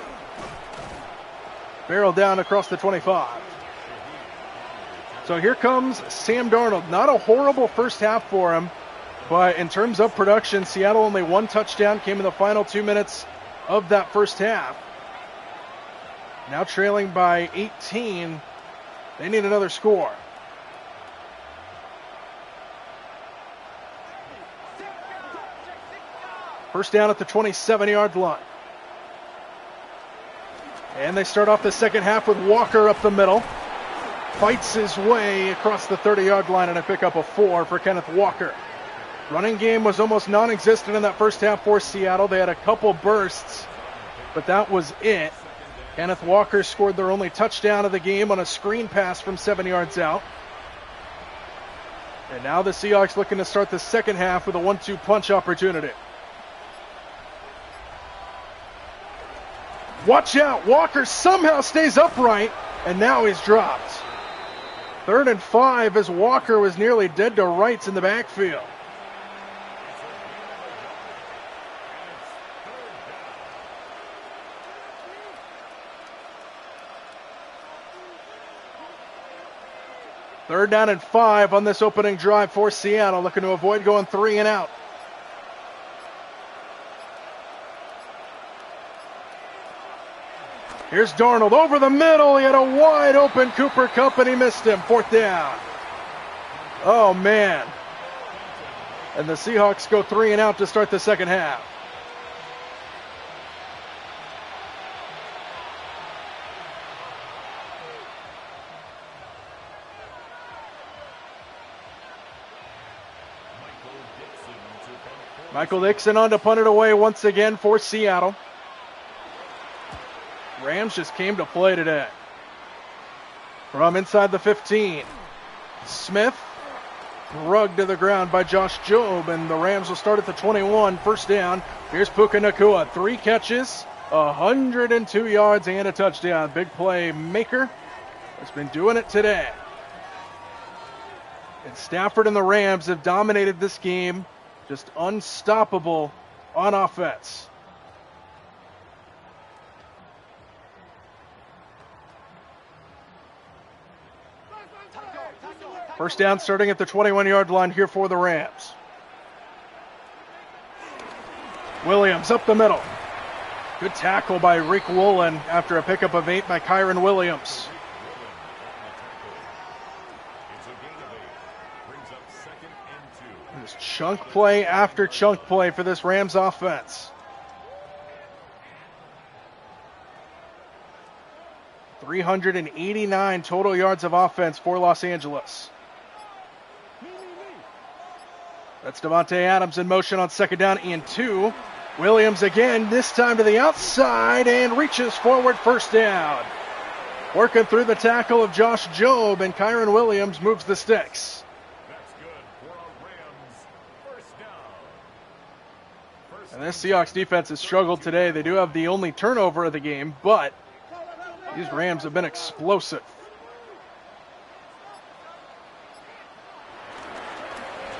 Barrel down across the 25. So here comes Sam Darnold. Not a horrible first half for him, but in terms of production, Seattle only 1 touchdown came in the final 2 minutes of that first half. Now trailing by 18. They need another score. First down at the 27-yard line. And they start off the second half with Walker up the middle. Fights his way across the 30-yard line and a pickup of 4 for Kenneth Walker. Running game was almost non-existent in that first half for Seattle. They had a couple bursts, but that was it. Kenneth Walker scored their only touchdown of the game on a screen pass from 7 yards out. And now the Seahawks looking to start the second half with a 1-2 punch opportunity. Watch out, Walker somehow stays upright, and now he's dropped. 3rd and 5 as Walker was nearly dead to rights in the backfield. Third down and 5 on this opening drive for Seattle, looking to avoid going 3 and out. Here's Darnold over the middle. He had a wide open Cooper Kupp and he missed him. 4th down. Oh, man. And the Seahawks go 3 and out to start the second half. Michael Dixon on to punt it away once again for Seattle. Rams just came to play today. From inside the 15. Smith drugged to the ground by Josh Jobe, and the Rams will start at the 21. First down. Here's Puka Nacua. 3 catches, 102 yards, and a touchdown. Big play maker has been doing it today. And Stafford and the Rams have dominated this game. Just unstoppable on offense. First down starting at the 21-yard line here for the Rams. Williams up the middle. Good tackle by Rick Woolen after a pickup of 8 by Kyron Williams. Chunk play after chunk play for this Rams offense. 389 total yards of offense for Los Angeles. That's Davante Adams in motion on second down and 2. Williams again, this time to the outside, and reaches forward, first down. Working through the tackle of Josh Jobe, and Kyron Williams moves the sticks. That's good for a Rams first down. And this Seahawks defense has struggled today. They do have the only turnover of the game, but these Rams have been explosive.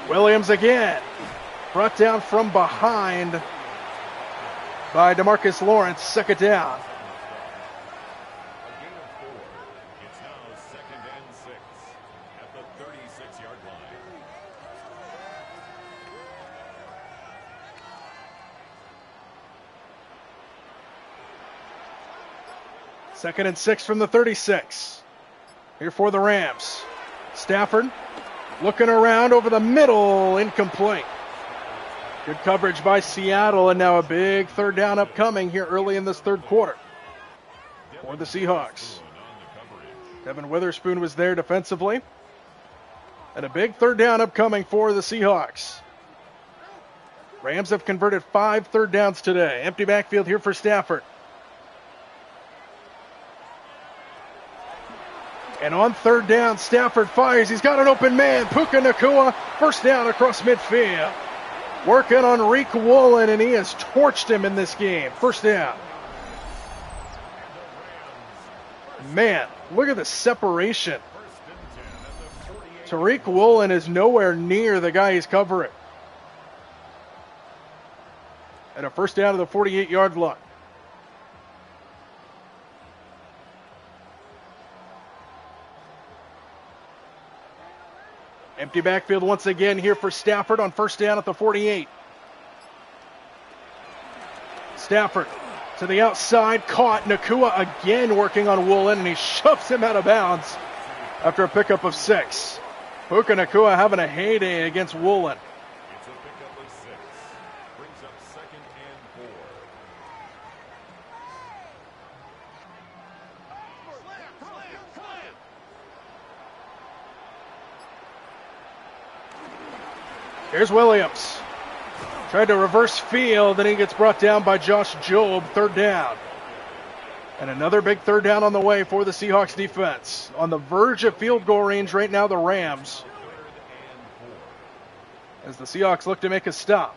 Williams again, brought down from behind by DeMarcus Lawrence, second down. A gain of 4. It's now second and 6 at the 36-yard line. Second and 6 from the 36. Here for the Rams. Stafford looking around over the middle, incomplete. Good coverage by Seattle, and now a big third down upcoming here early in this third quarter for the Seahawks. Devin Witherspoon was there defensively. And a big third down upcoming for the Seahawks. Rams have converted 5 third downs today. Empty backfield here for Stafford. And on third down, Stafford fires. He's got an open man. Puka Nacua, first down across midfield. Working on Reek Woolen, and he has torched him in this game. First down. Man, look at the separation. Tariq Woolen is nowhere near the guy he's covering. And a first down to the 48-yard line. Empty backfield once again here for Stafford on first down at the 48. Stafford to the outside, caught. Nacua again working on Woolen, and he shoves him out of bounds after a pickup of 6. Puka Nacua having a heyday against Woolen. It's a pickup of 6. Brings up second and 4. Here's Williams. Tried to reverse field, and he gets brought down by Josh Jobe, third down. And another big third down on the way for the Seahawks defense. On the verge of field goal range right now, the Rams. As the Seahawks look to make a stop.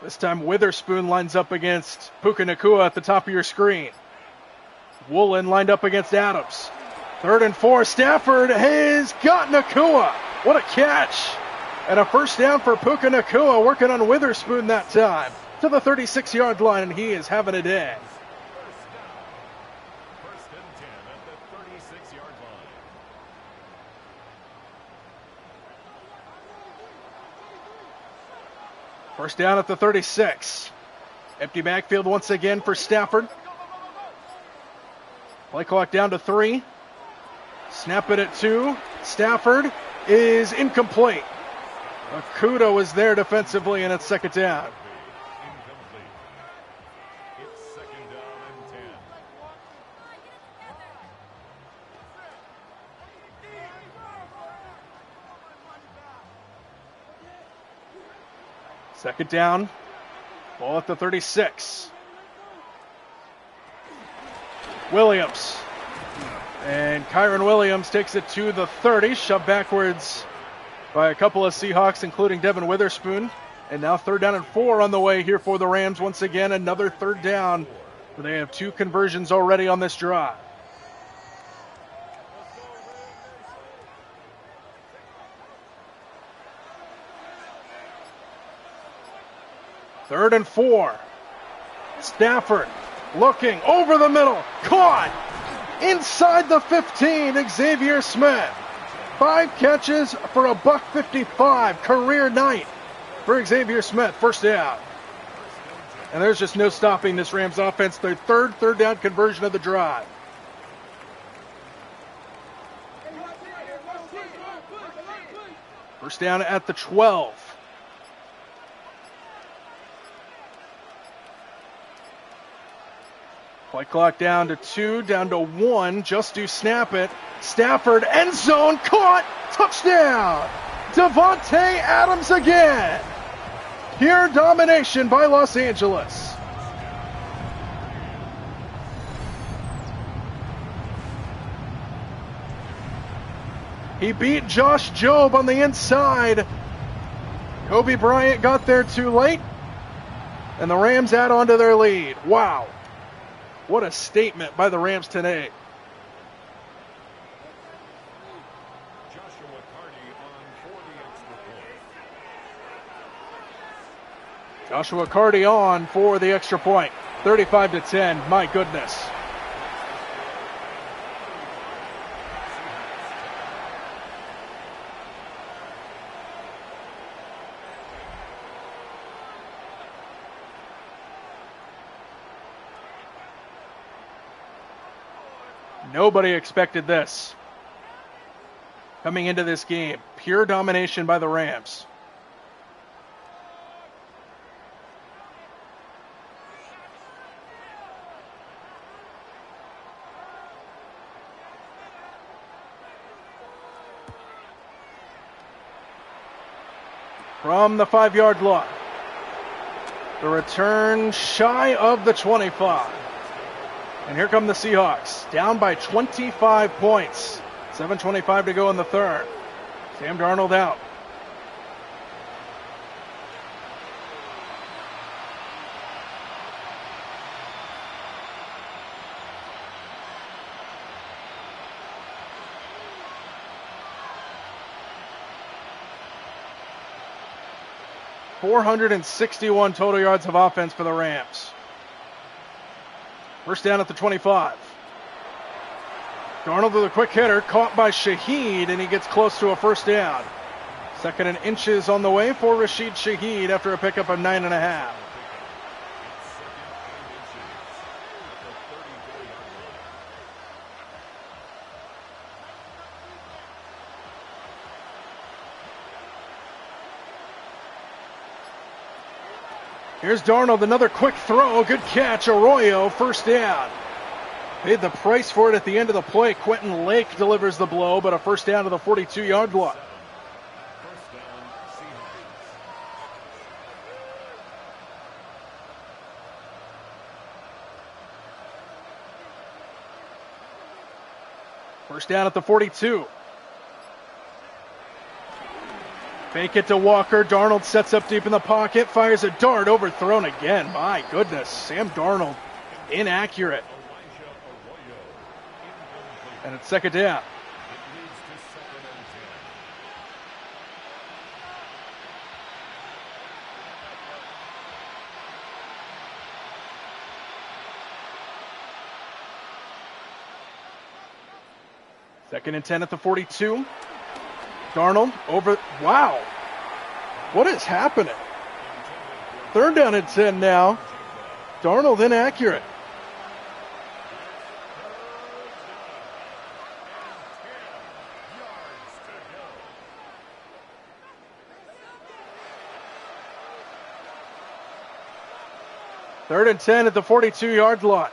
This time Witherspoon lines up against Puka Nacua at the top of your screen. Woolen lined up against Adams. 3rd and 4, Stafford has got Nacua. What a catch. And a first down for Puka Nacua, working on Witherspoon that time. To the 36-yard line, and he is having a day. First and 10 at the 36-yard line. First down at the 36. Empty backfield once again for Stafford. Play clock down to 3. Snap it at 2. Stafford is incomplete. Okuda was there defensively, and it's second down. Incomplete. It's second down and 10. Second down. Ball at the 36. Williams. And Kyron Williams takes it to the 30, shoved backwards by a couple of Seahawks, including Devin Witherspoon. And now third down and 4 on the way here for the Rams. Once again, another third down. They have 2 conversions already on this drive. Third and 4. Stafford looking over the middle. Caught inside the 15. Xavier Smith. 5 catches for a $155. Career night for Xavier Smith. First down. And there's just no stopping this Rams offense. Their third down conversion of the drive. First down at the 12. Play clock down to 2, down to 1. Just do snap it. Stafford, end zone, caught, touchdown. Devontae Adams again. Pure domination by Los Angeles. He beat Josh Jobe on the inside. Kobe Bryant got there too late, and the Rams add on to their lead. Wow. What a statement by the Rams today. Joshua Carty on for the extra point. 35-10. My goodness. Nobody expected this. Coming into this game, pure domination by the Rams. From the 5-yard line. The return shy of the 25. And here come the Seahawks, down by 25 points. 7:25 to go in the third. Sam Darnold out. .461 total yards of offense for the Rams. First down at the 25. Darnold with a quick hitter, caught by Shaheed, and he gets close to a first down. Second and inches on the way for Rashid Shaheed after a pickup of 9.5. Here's Darnold, another quick throw, good catch, Arroyo, first down. Paid the price for it at the end of the play. Quentin Lake delivers the blow, but a first down to the 42-yard line. First down at the 42. Fake it to Walker. Darnold sets up deep in the pocket, fires a dart, overthrown again. My goodness, Sam Darnold inaccurate. And it's second down. Second and 10 at the 42. Darnold over. Wow. What is happening? Third down and 10 now. Darnold inaccurate. Third and 10 at the 42-yard line.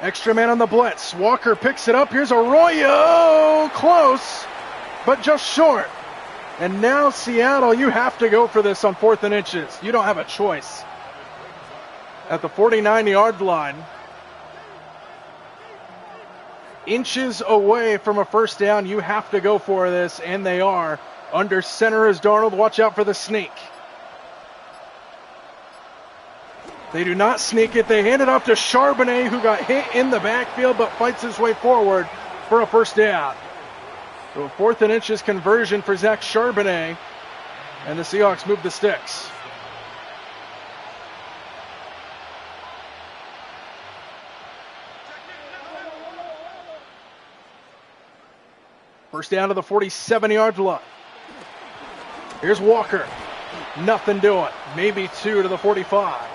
Extra man on the blitz. Walker picks it up. Here's Arroyo. Close, but just short. And now Seattle, you have to go for this on 4th and inches. You don't have a choice. At the 49-yard line. Inches away from a first down. You have to go for this, and they are. Under center is Darnold. Watch out for the sneak. They do not sneak it. They hand it off to Charbonnet, who got hit in the backfield but fights his way forward for a first down. So a 4th and inches conversion for Zach Charbonnet, and the Seahawks move the sticks. First down to the 47-yard line. Here's Walker. Nothing doing. Maybe 2 to the 45.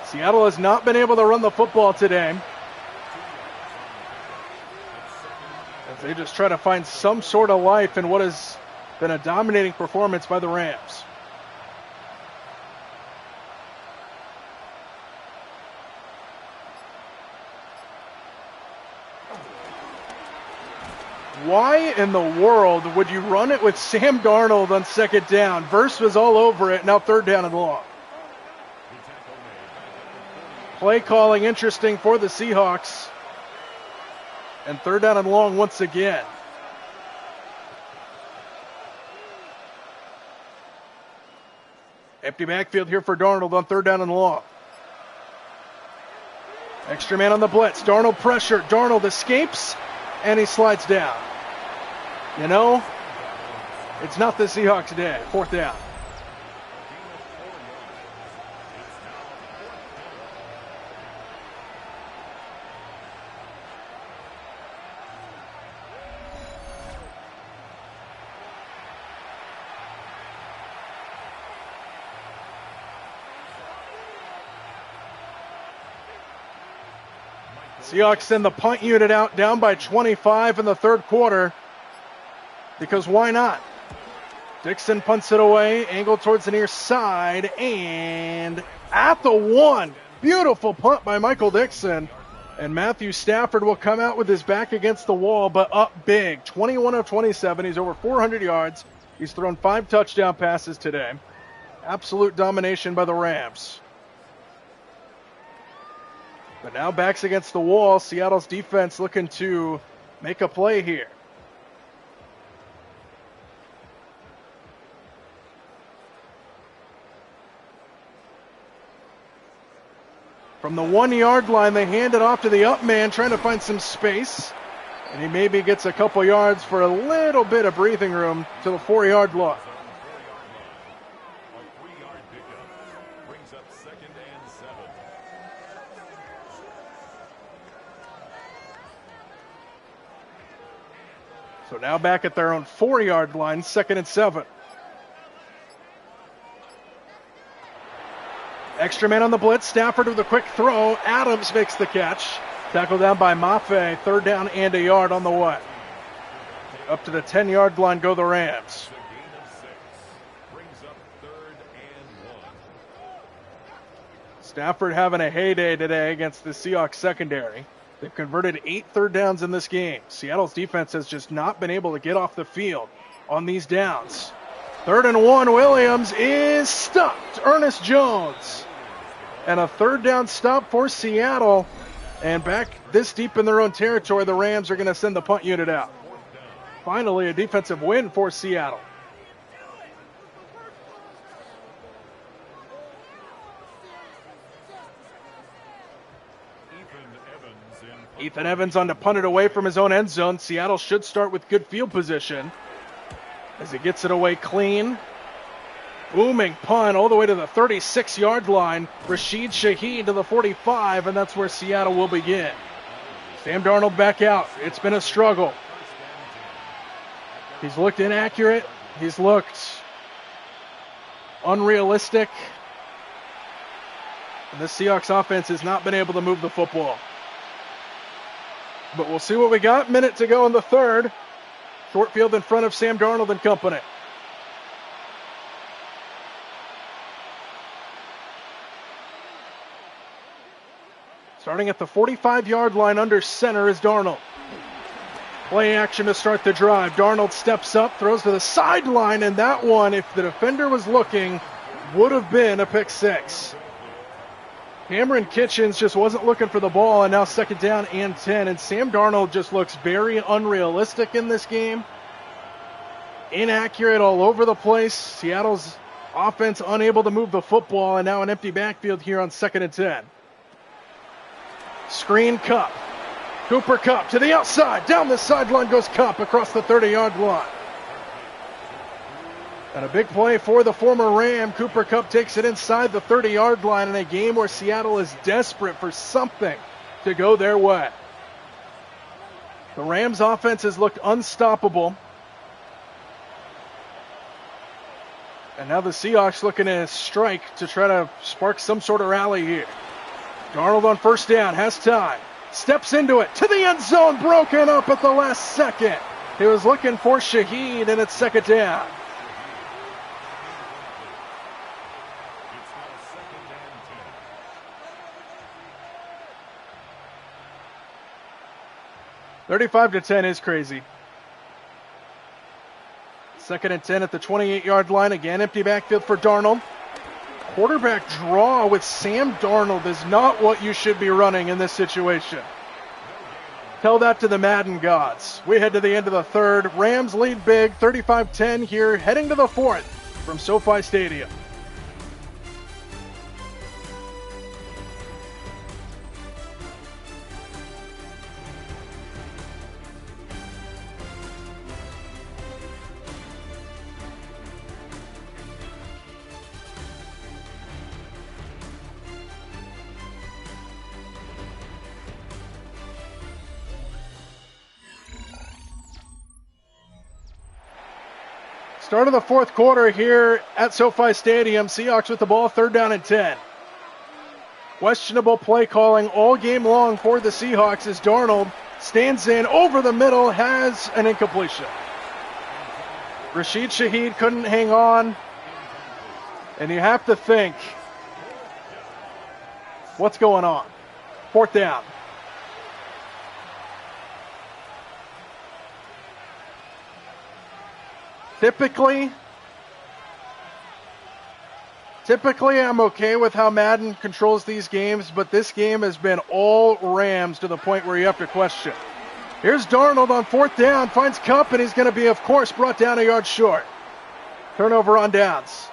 Seattle has not been able to run the football today. as they just try to find some sort of life in what has been a dominating performance by the Rams. Why in the world would you run it with Sam Darnold on second down? Verse was all over it, now third down and long. Play calling interesting for the Seahawks. And third down and long once again. Empty backfield here for Darnold on third down and long. Extra man on the blitz. Darnold pressure. Darnold escapes, and he slides down. You know, it's not the Seahawks' day. Fourth down. Seahawks send the punt unit out down by 25 in the third quarter. Because why not? Dixon punts it away, angled towards the near side, and at the one. Beautiful punt by Michael Dixon. And Matthew Stafford will come out with his back against the wall, but up big. 21 of 27. He's over 400 yards. He's thrown 5 touchdown passes today. Absolute domination by the Rams. But now backs against the wall. Seattle's defense looking to make a play here. From the 1 yard line, they hand it off to the up man, trying to find some space. And he maybe gets a couple yards for a little bit of breathing room to the 4 yard line. So now back at their own 4 yard line, 2nd and 7. Extra man on the blitz. Stafford with a quick throw. Adams makes the catch. Tackled down by Mafe. Third down and a yard on the way. Up to the 10 yard line go the Rams. Stafford having a heyday today against the Seahawks secondary. They've converted 8 third downs in this game. Seattle's defense has just not been able to get off the field on these downs. 3rd and 1, Williams is stopped. Ernest Jones. And a third down stop for Seattle. And back this deep in their own territory, the Rams are going to send the punt unit out. Finally, a defensive win for Seattle. Ethan Evans on to punt it away from his own end zone. Seattle should start with good field position as he gets it away clean. Booming punt all the way to the 36 yard line. Rashid Shaheed to the 45, and that's where Seattle will begin. Sam Darnold back out. It's been a struggle. He's looked inaccurate. He's looked unrealistic. And the Seahawks offense has not been able to move the football. But we'll see what we got. Minute to go in the third. Short field in front of Sam Darnold and company. Starting at the 45 yard line under center is Darnold. Play action to start the drive. Darnold steps up, throws to the sideline, and that one, if the defender was looking, would have been a pick six. Cameron Kitchens just wasn't looking for the ball, and now 2nd down and 10. And Sam Darnold just looks very unrealistic in this game. Inaccurate all over the place. Seattle's offense unable to move the football, and now an empty backfield here on 2nd and 10. Screen Kupp. Cooper Kupp to the outside. Down the sideline goes Kupp across the 30-yard line. And a big play for the former Ram. Cooper Kupp takes it inside the 30-yard line in a game where Seattle is desperate for something to go their way. The Rams' offense has looked unstoppable. And now the Seahawks looking to strike to try to spark some sort of rally here. Darnold on 1st down, has time. steps into it, to the end zone, broken up at the last second. He was looking for Shaheed, and it's second down. It's now second and 10. 35-10 is crazy. Second and 10 at the 28-yard line. Again, empty backfield for Darnold. Quarterback draw with Sam Darnold is not what you should be running in this situation. Tell that to the Madden gods. We head to the end of the third. Rams lead big, 35-10 here, heading to the fourth from SoFi Stadium. Start of the fourth quarter here at SoFi Stadium. Seahawks with the ball, third down and 10. Questionable play calling all game long for the Seahawks as Darnold stands in over the middle, has an incompletion. Rashid Shaheed couldn't hang on. And you have to think, what's going on? Fourth down. Typically, I'm okay with how Madden controls these games, but this game has been all Rams to the point where you have to question. Here's Darnold on fourth down, finds Kupp, and he's going to be, of course, brought down a yard short. Turnover on downs.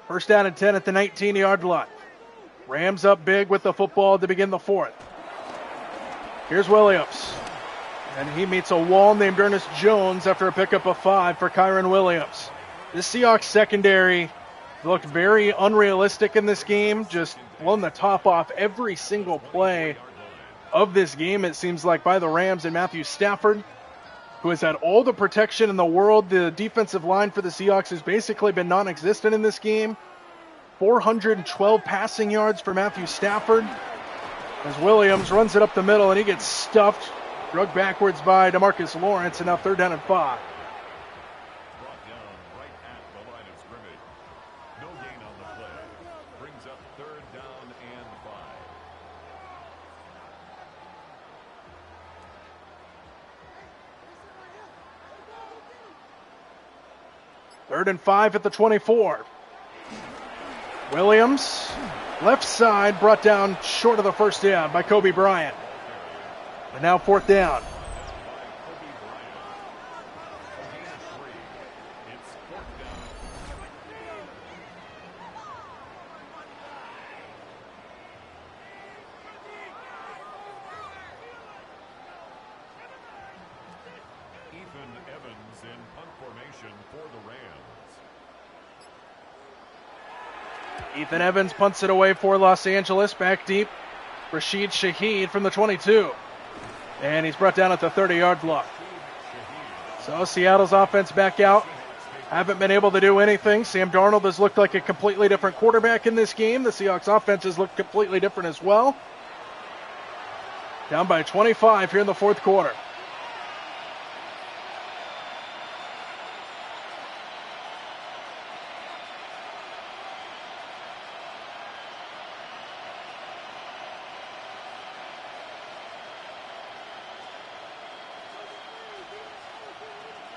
First down and 10 at the 19-yard line. Rams up big with the football to begin the fourth. Here's Williams. And he meets a wall named Ernest Jones after a pickup of 5 for Kyron Williams. This Seahawks secondary looked very unrealistic in this game, just blown the top off every single play of this game, it seems like, by the Rams and Matthew Stafford, who has had all the protection in the world. The defensive line for the Seahawks has basically been non-existent in this game. 412 passing yards for Matthew Stafford as Williams runs it up the middle and he gets stuffed, drugged backwards by DeMarcus Lawrence, and now third down and 5. Brought down right at the line of scrimmage. No gain on the play. Brings up third down and 5. Third and 5 at the 24. Williams, left side, brought down short of the first down by Kobe Bryant. And now fourth down. Ethan Evans in punt formation for the Rams. Ethan Evans punts it away for Los Angeles. Back deep, Rashid Shaheed from the 22. And he's brought down at the 30-yard line. So Seattle's offense back out. Haven't been able to do anything. Sam Darnold has looked like a completely different quarterback in this game. The Seahawks offense has looked completely different as well. Down by 25 here in the fourth quarter.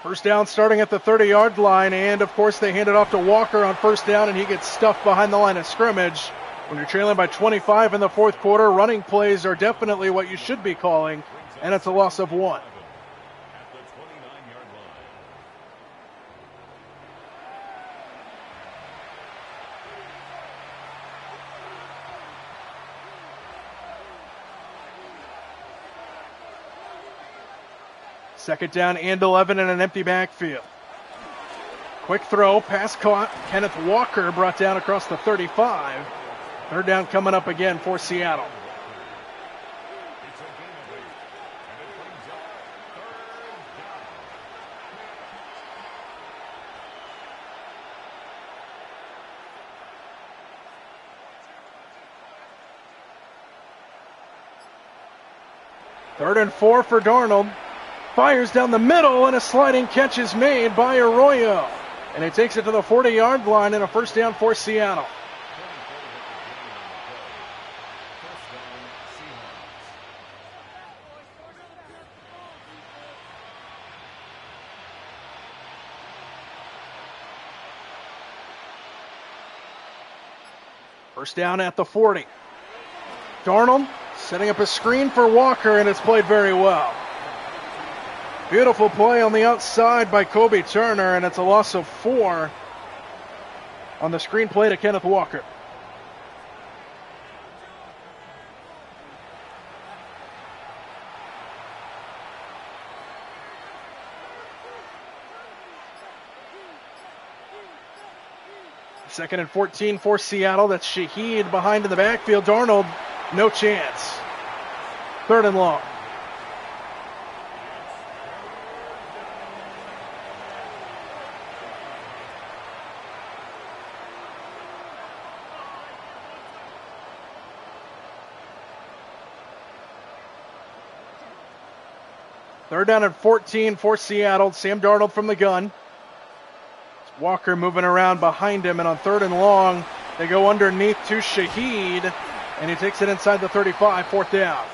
First down starting at the 30-yard line, and of course they hand it off to Walker on first down, and he gets stuffed behind the line of scrimmage. When you're trailing by 25 in the fourth quarter, running plays are definitely what you should be calling, and it's a loss of 1. At the 29-yard line. Second down and 11 in an empty backfield. Quick throw, pass caught. Kenneth Walker brought down across the 35. Third down coming up again for Seattle. Third and 4 for Darnold. Fires down the middle, and a sliding catch is made by Arroyo. And he takes it to the 40-yard line, and a first down for Seattle. First down at the 40. Darnold setting up a screen for Walker, and it's played very well. Beautiful play on the outside by Kobe Turner, and it's a loss of 4 on the screen play to Kenneth Walker. Second and 14 for Seattle. That's Shaheed behind in the backfield. Darnold, no chance. Third and long. Third down and 14 for Seattle. Sam Darnold from the gun. Walker moving around behind him, and on third and long, they go underneath to Shaheed, and he takes it inside the 35, fourth down.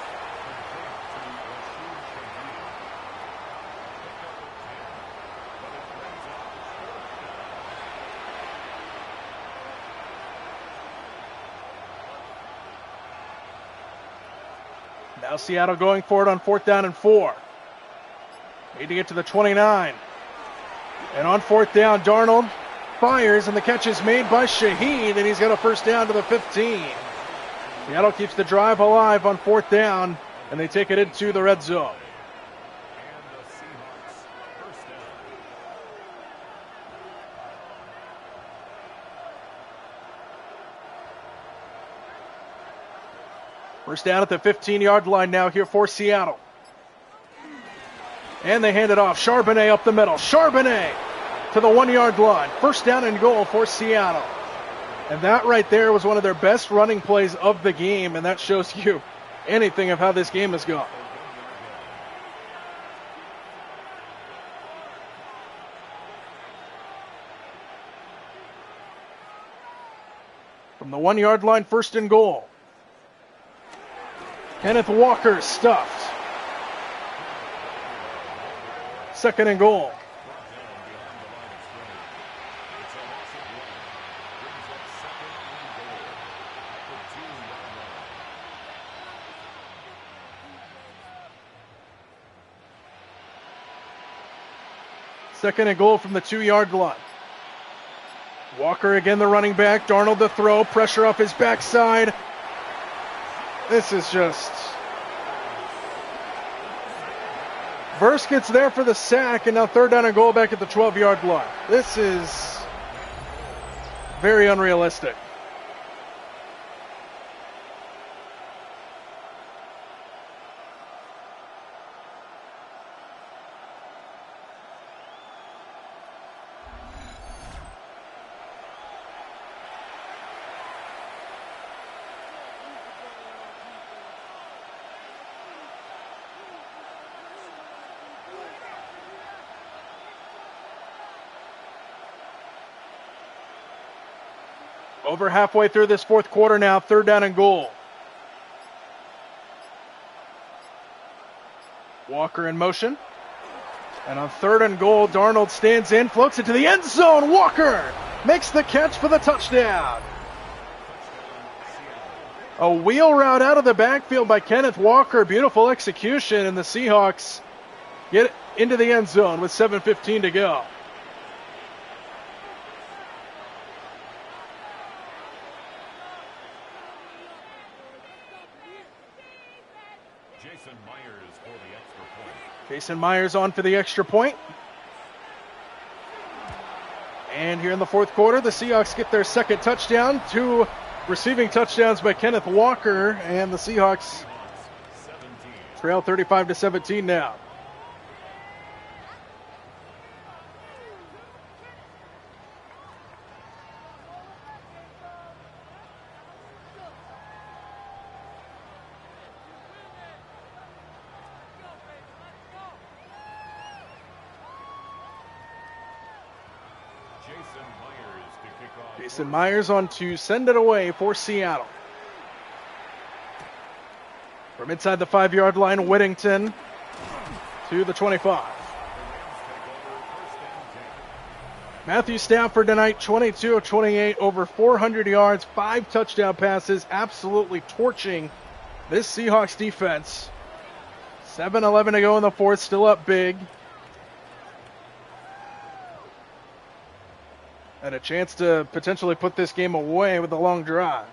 Now Seattle going for it on fourth down and 4. Need to get to the 29. And on fourth down, Darnold fires, and the catch is made by Shaheed, and he's got a first down to the 15. Seattle keeps the drive alive on fourth down, and they take it into the red zone. And the Seahawks first down. First down at the 15-yard line now here for Seattle. And they hand it off. Charbonnet up the middle. Charbonnet to the 1-yard line. First down and goal for Seattle. And that right there was one of their best running plays of the game, and that shows you anything of how this game has gone. From the 1-yard line, first and goal. Kenneth Walker stuffed. Second and goal. Second and goal from the 2-yard line. Walker again the running back. Darnold the throw. Pressure off his backside. This is just... Verse gets there for the sack, and now third down and goal back at the 12-yard line. This is very unrealistic. Over halfway through this fourth quarter now, third down and goal. Walker in motion. And on third and goal, Darnold stands in, floats it to the end zone. Walker makes the catch for the touchdown. A wheel route out of the backfield by Kenneth Walker. Beautiful execution, and the Seahawks get into the end zone with 7:15 to go. Jason Myers for the extra point. Jason Myers on for the extra point. And here in the fourth quarter, the Seahawks get their second touchdown. 2 receiving touchdowns by Kenneth Walker, and the Seahawks trail 35-17 now. Jason Myers on to send it away for Seattle. From inside the 5-yard line, Whittington to the 25. Matthew Stafford tonight, 22 of 28, over 400 yards, 5 touchdown passes, absolutely torching this Seahawks defense. 7:11 to go in the fourth, still up big. And a chance to potentially put this game away with a long drive.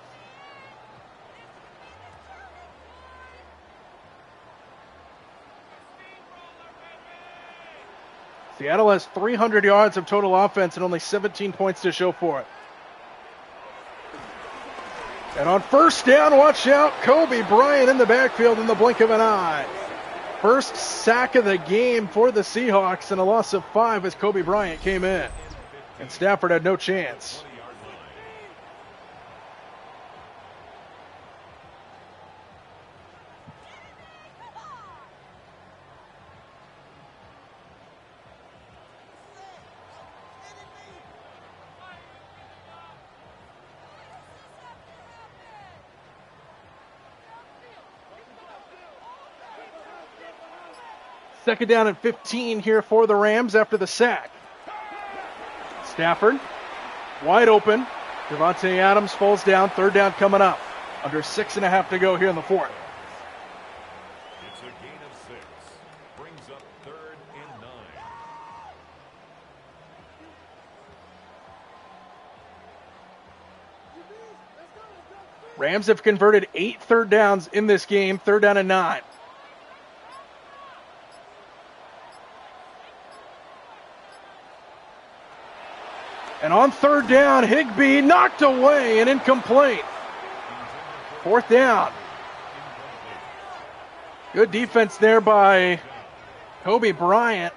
Seattle has 300 yards of total offense and only 17 points to show for it. And on first down, watch out, Kobe Bryant in the backfield in the blink of an eye. First sack of the game for the Seahawks and a loss of 5 as Kobe Bryant came in. And Stafford had no chance. Second down and 15 here for the Rams after the sack. Stafford, wide open. Devontae Adams falls down. Third down coming up. Under 6.5 to go here in the fourth. It's a gain of 6. Brings up 3rd and 9. Rams have converted 8 third downs in this game. 3rd down and 9. And on 3rd down, Higbee knocked away and incomplete. 4th down. Good defense there by Kobe Bryant.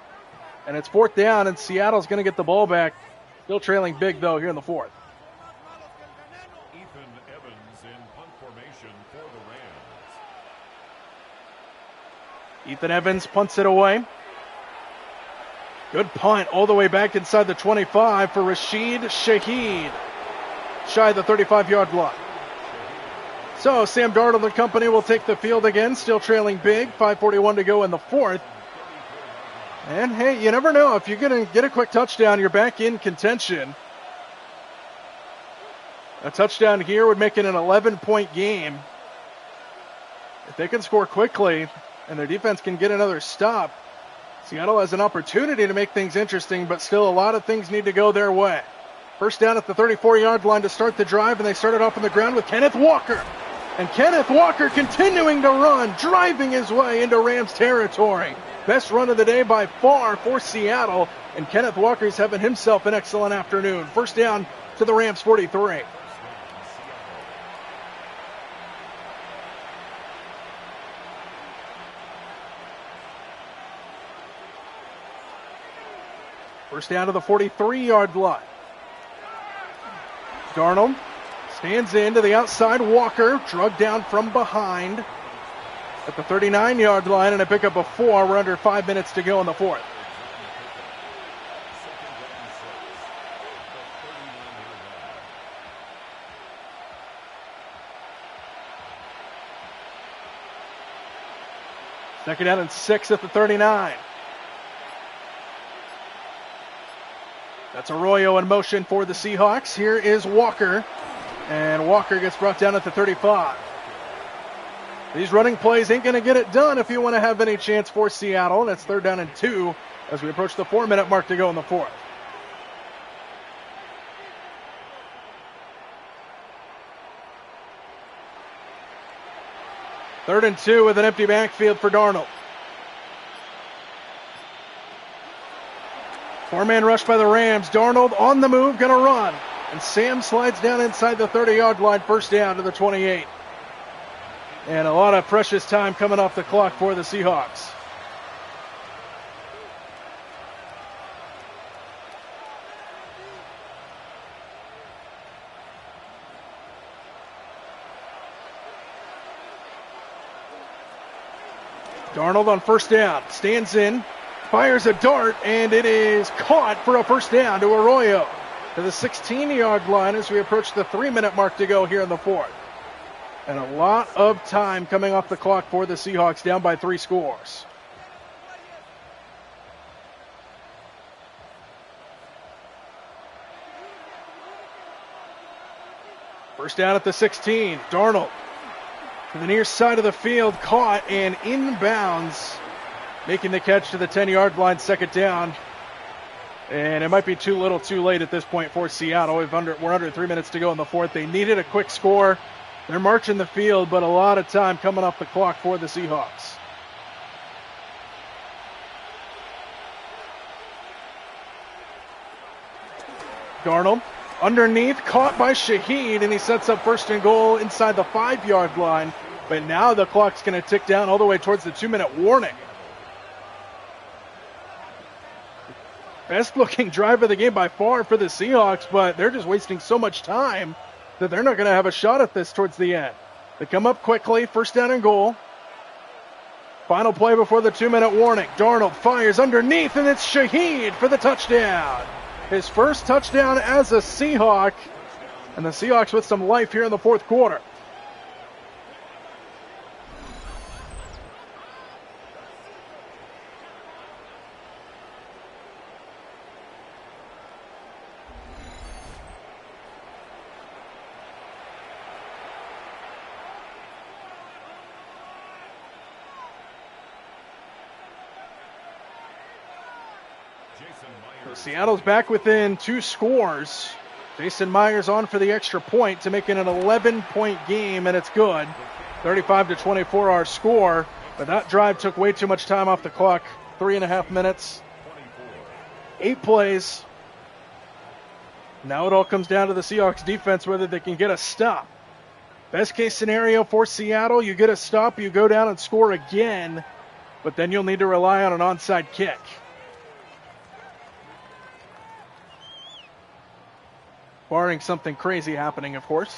And it's 4th down, and Seattle's going to get the ball back. Still trailing big, though, here in the 4th. Ethan Evans in punt formation for the Rams. Ethan Evans punts it away. Good punt all the way back inside the 25 for Rashid Shaheed. Shy of the 35-yard line. So Sam Darnold and company will take the field again, still trailing big. 5:41 to go in the 4th. And hey, you never know. If you're going to get a quick touchdown, you're back in contention. A touchdown here would make it an 11-point game. If they can score quickly and their defense can get another stop, Seattle has an opportunity to make things interesting, but still a lot of things need to go their way. First down at the 34-yard line to start the drive, and they started off on the ground with Kenneth Walker. And Kenneth Walker continuing to run, driving his way into Rams territory. Best run of the day by far for Seattle, and Kenneth Walker's having himself an excellent afternoon. First down to the Rams 43. First down to the 43-yard line. Darnold stands in to the outside. Walker drugged down from behind at the 39-yard line, and a pickup of 4. We're under 5 minutes to go in the 4th. Second down and 6 at the 39. That's Arroyo in motion for the Seahawks. Here is Walker. And Walker gets brought down at the 35. These running plays ain't going to get it done if you want to have any chance for Seattle. And it's 3rd down and 2 as we approach the 4-minute mark to go in the 4th. Third and 2 with an empty backfield for Darnold. Four-man rush by the Rams. Darnold on the move, going to run. And Sam slides down inside the 30-yard line, first down to the 28. And a lot of precious time coming off the clock for the Seahawks. Darnold on first down, stands in, fires a dart, and it is caught for a first down to Arroyo to the 16-yard line as we approach the 3-minute mark to go here in the fourth. And a lot of time coming off the clock for the Seahawks, down by 3 scores. First down at the 16, Darnold to the near side of the field, caught and inbounds, making the catch to the 10-yard line, second down. And it might be too little too late at this point for Seattle. We're under 3 minutes to go in the fourth. They needed a quick score. They're marching the field, but a lot of time coming off the clock for the Seahawks. Darnold underneath, caught by Shaheed, and he sets up first and goal inside the 5-yard line. But now the clock's going to tick down all the way towards the 2-minute warning. Best looking drive of the game by far for the Seahawks, but they're just wasting so much time that they're not going to have a shot at this towards the end. They come up quickly, first down and goal. Final play before the 2-minute warning. Darnold fires underneath, and it's Shaheed for the touchdown. His first touchdown as a Seahawk, and the Seahawks with some life here in the fourth quarter. So Seattle's back within 2 scores. Jason Myers on for the extra point to make it an 11-point game, and it's good. 35-24 our score, but that drive took way too much time off the clock. 3.5 minutes, 8 plays. Now it all comes down to the Seahawks defense, whether they can get a stop. Best case scenario for Seattle, you get a stop, you go down and score again, but then you'll need to rely on an onside kick. Barring something crazy happening, of course.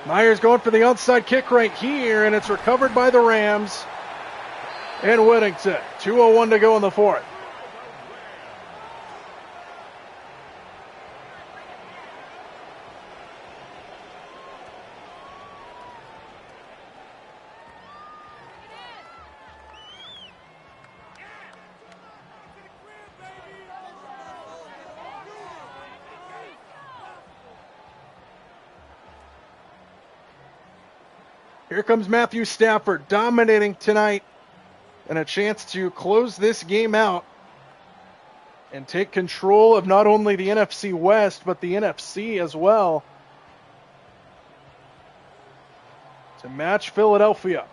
Myers going for the onside kick right here, and it's recovered by the Rams and Whittington. 2:01 to go in the fourth. Here comes Matthew Stafford, dominating tonight, and a chance to close this game out and take control of not only the NFC West, but the NFC as well, to match Philadelphia.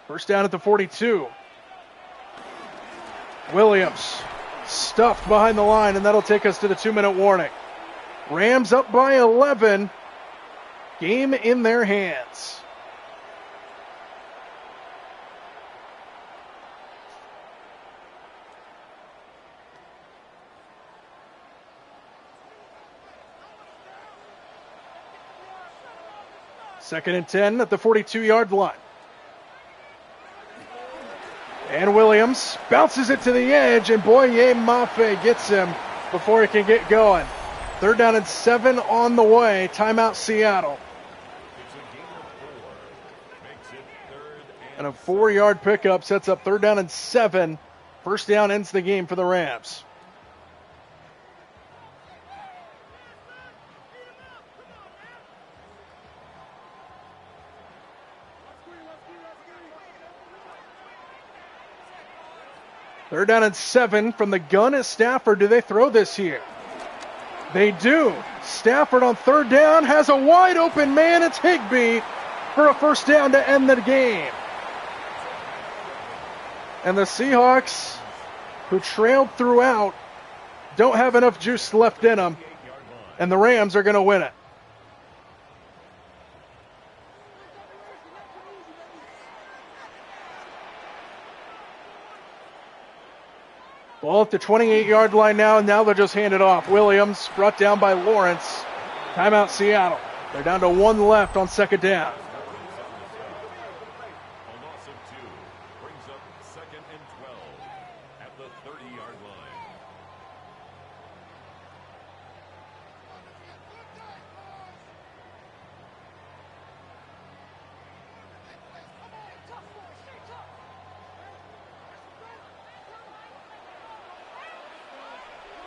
First down at the 42. Williams stuffed behind the line, and that'll take us to the 2-minute warning. Rams up by 11. Game in their hands. Second and 10 at the 42-yard line. And Williams bounces it to the edge, and Boye Mafe gets him before he can get going. Third down and 7 on the way. Timeout Seattle. And a 4-yard pickup sets up third down and 7. First down ends the game for the Rams. Third down and 7 from the gun is Stafford. Do they throw this here? They do. Stafford on third down has a wide open man. It's Higbee for a first down to end the game. And the Seahawks, who trailed throughout, don't have enough juice left in them. And the Rams are going to win it. Ball at the 28-yard line now, and now they'll just hand it off. Williams brought down by Lawrence. Timeout Seattle. They're down to one left on second down. A loss of 2 brings up 2nd and 12 at the 30-yard line.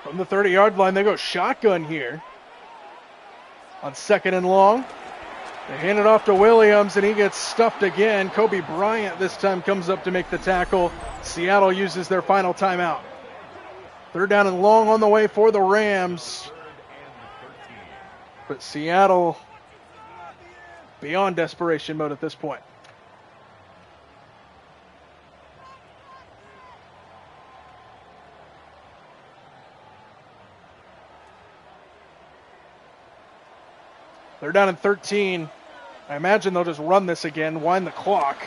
From the 30-yard line, they go shotgun here on second and long. They hand it off to Williams, and he gets stuffed again. Kobe Bryant this time comes up to make the tackle. Seattle uses their final timeout. Third down and long on the way for the Rams. But Seattle beyond desperation mode at this point. They're down in 13. I imagine they'll just run this again, wind the clock.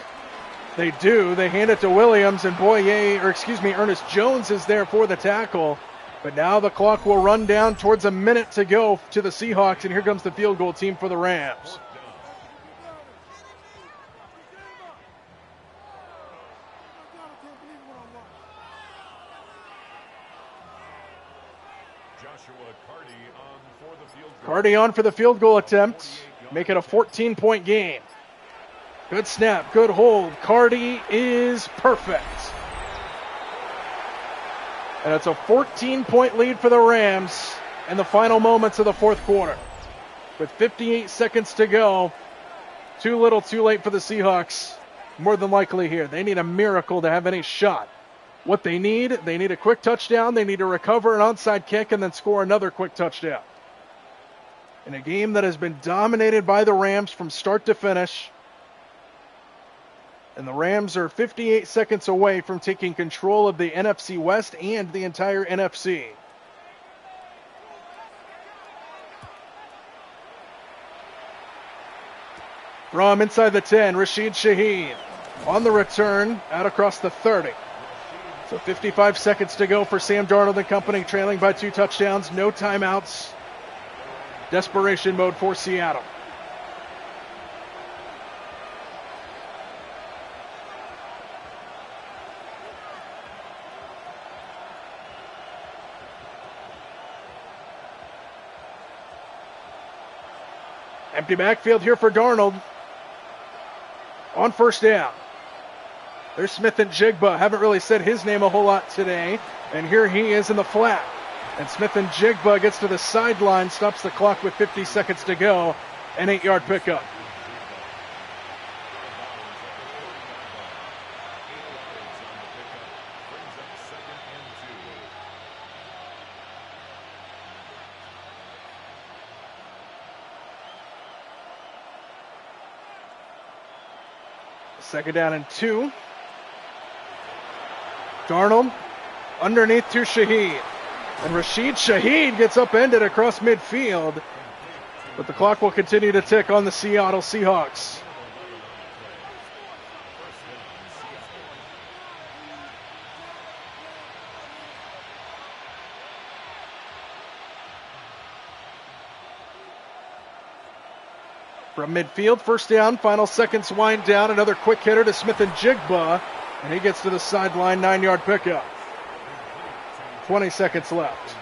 They do. They hand it to Williams, and Ernest Jones is there for the tackle. But now the clock will run down towards a minute to go to the Seahawks, and here comes the field goal team for the Rams. Cardi on for the field goal attempt. Make it a 14-point game. Good snap, good hold. Cardi is perfect. And it's a 14-point lead for the Rams in the final moments of the fourth quarter. With 58 seconds to go, too little, too late for the Seahawks. More than likely here. They need a miracle to have any shot. What they need a quick touchdown. They need to recover an onside kick and then score another quick touchdown. In a game that has been dominated by the Rams from start to finish. And the Rams are 58 seconds away from taking control of the NFC West and the entire NFC. From inside the 10, Rashid Shaheed on the return, out across the 30. So 55 seconds to go for Sam Darnold and company, trailing by 2 touchdowns, no timeouts. Desperation mode for Seattle. Empty backfield here for Darnold. On first down. There's Smith and Jigba. Haven't really said his name a whole lot today. And here he is in the flat. And Smith and Jigba gets to the sideline, stops the clock with 50 seconds to go. An 8-yard pickup. Second down and 2. Darnold underneath to Shaheed. And Rashid Shaheed gets upended across midfield. But the clock will continue to tick on the Seattle Seahawks. From midfield, first down, final seconds wind down. Another quick hitter to Smith and Jigba. And he gets to the sideline, 9-yard pickup. 20 seconds left.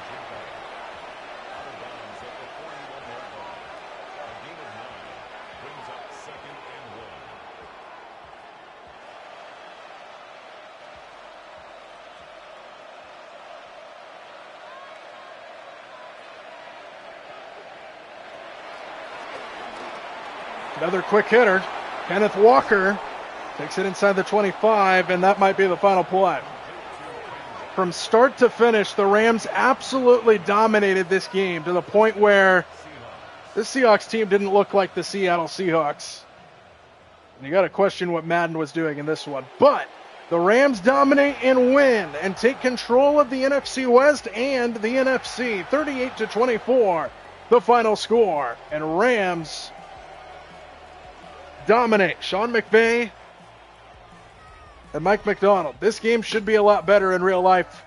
Another quick hitter. Kenneth Walker takes it inside the 25, and that might be the final play. From start to finish, the Rams absolutely dominated this game to the point where this Seahawks team didn't look like the Seattle Seahawks. And you got to question what Madden was doing in this one. But the Rams dominate and win and take control of the NFC West and the NFC. 38-24, the final score. And Rams dominate. Sean McVay and Mike McDonald. This game should be a lot better in real life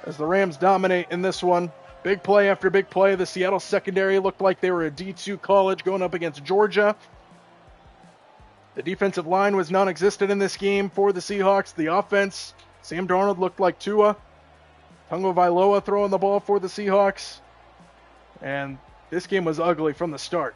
as the Rams dominate in this one. Big play after big play. The Seattle secondary looked like they were a D2 college going up against Georgia. The defensive line was non-existent in this game for the Seahawks. The offense, Sam Darnold looked like Tua. Tungo Vailoa throwing the ball for the Seahawks. And this game was ugly from the start.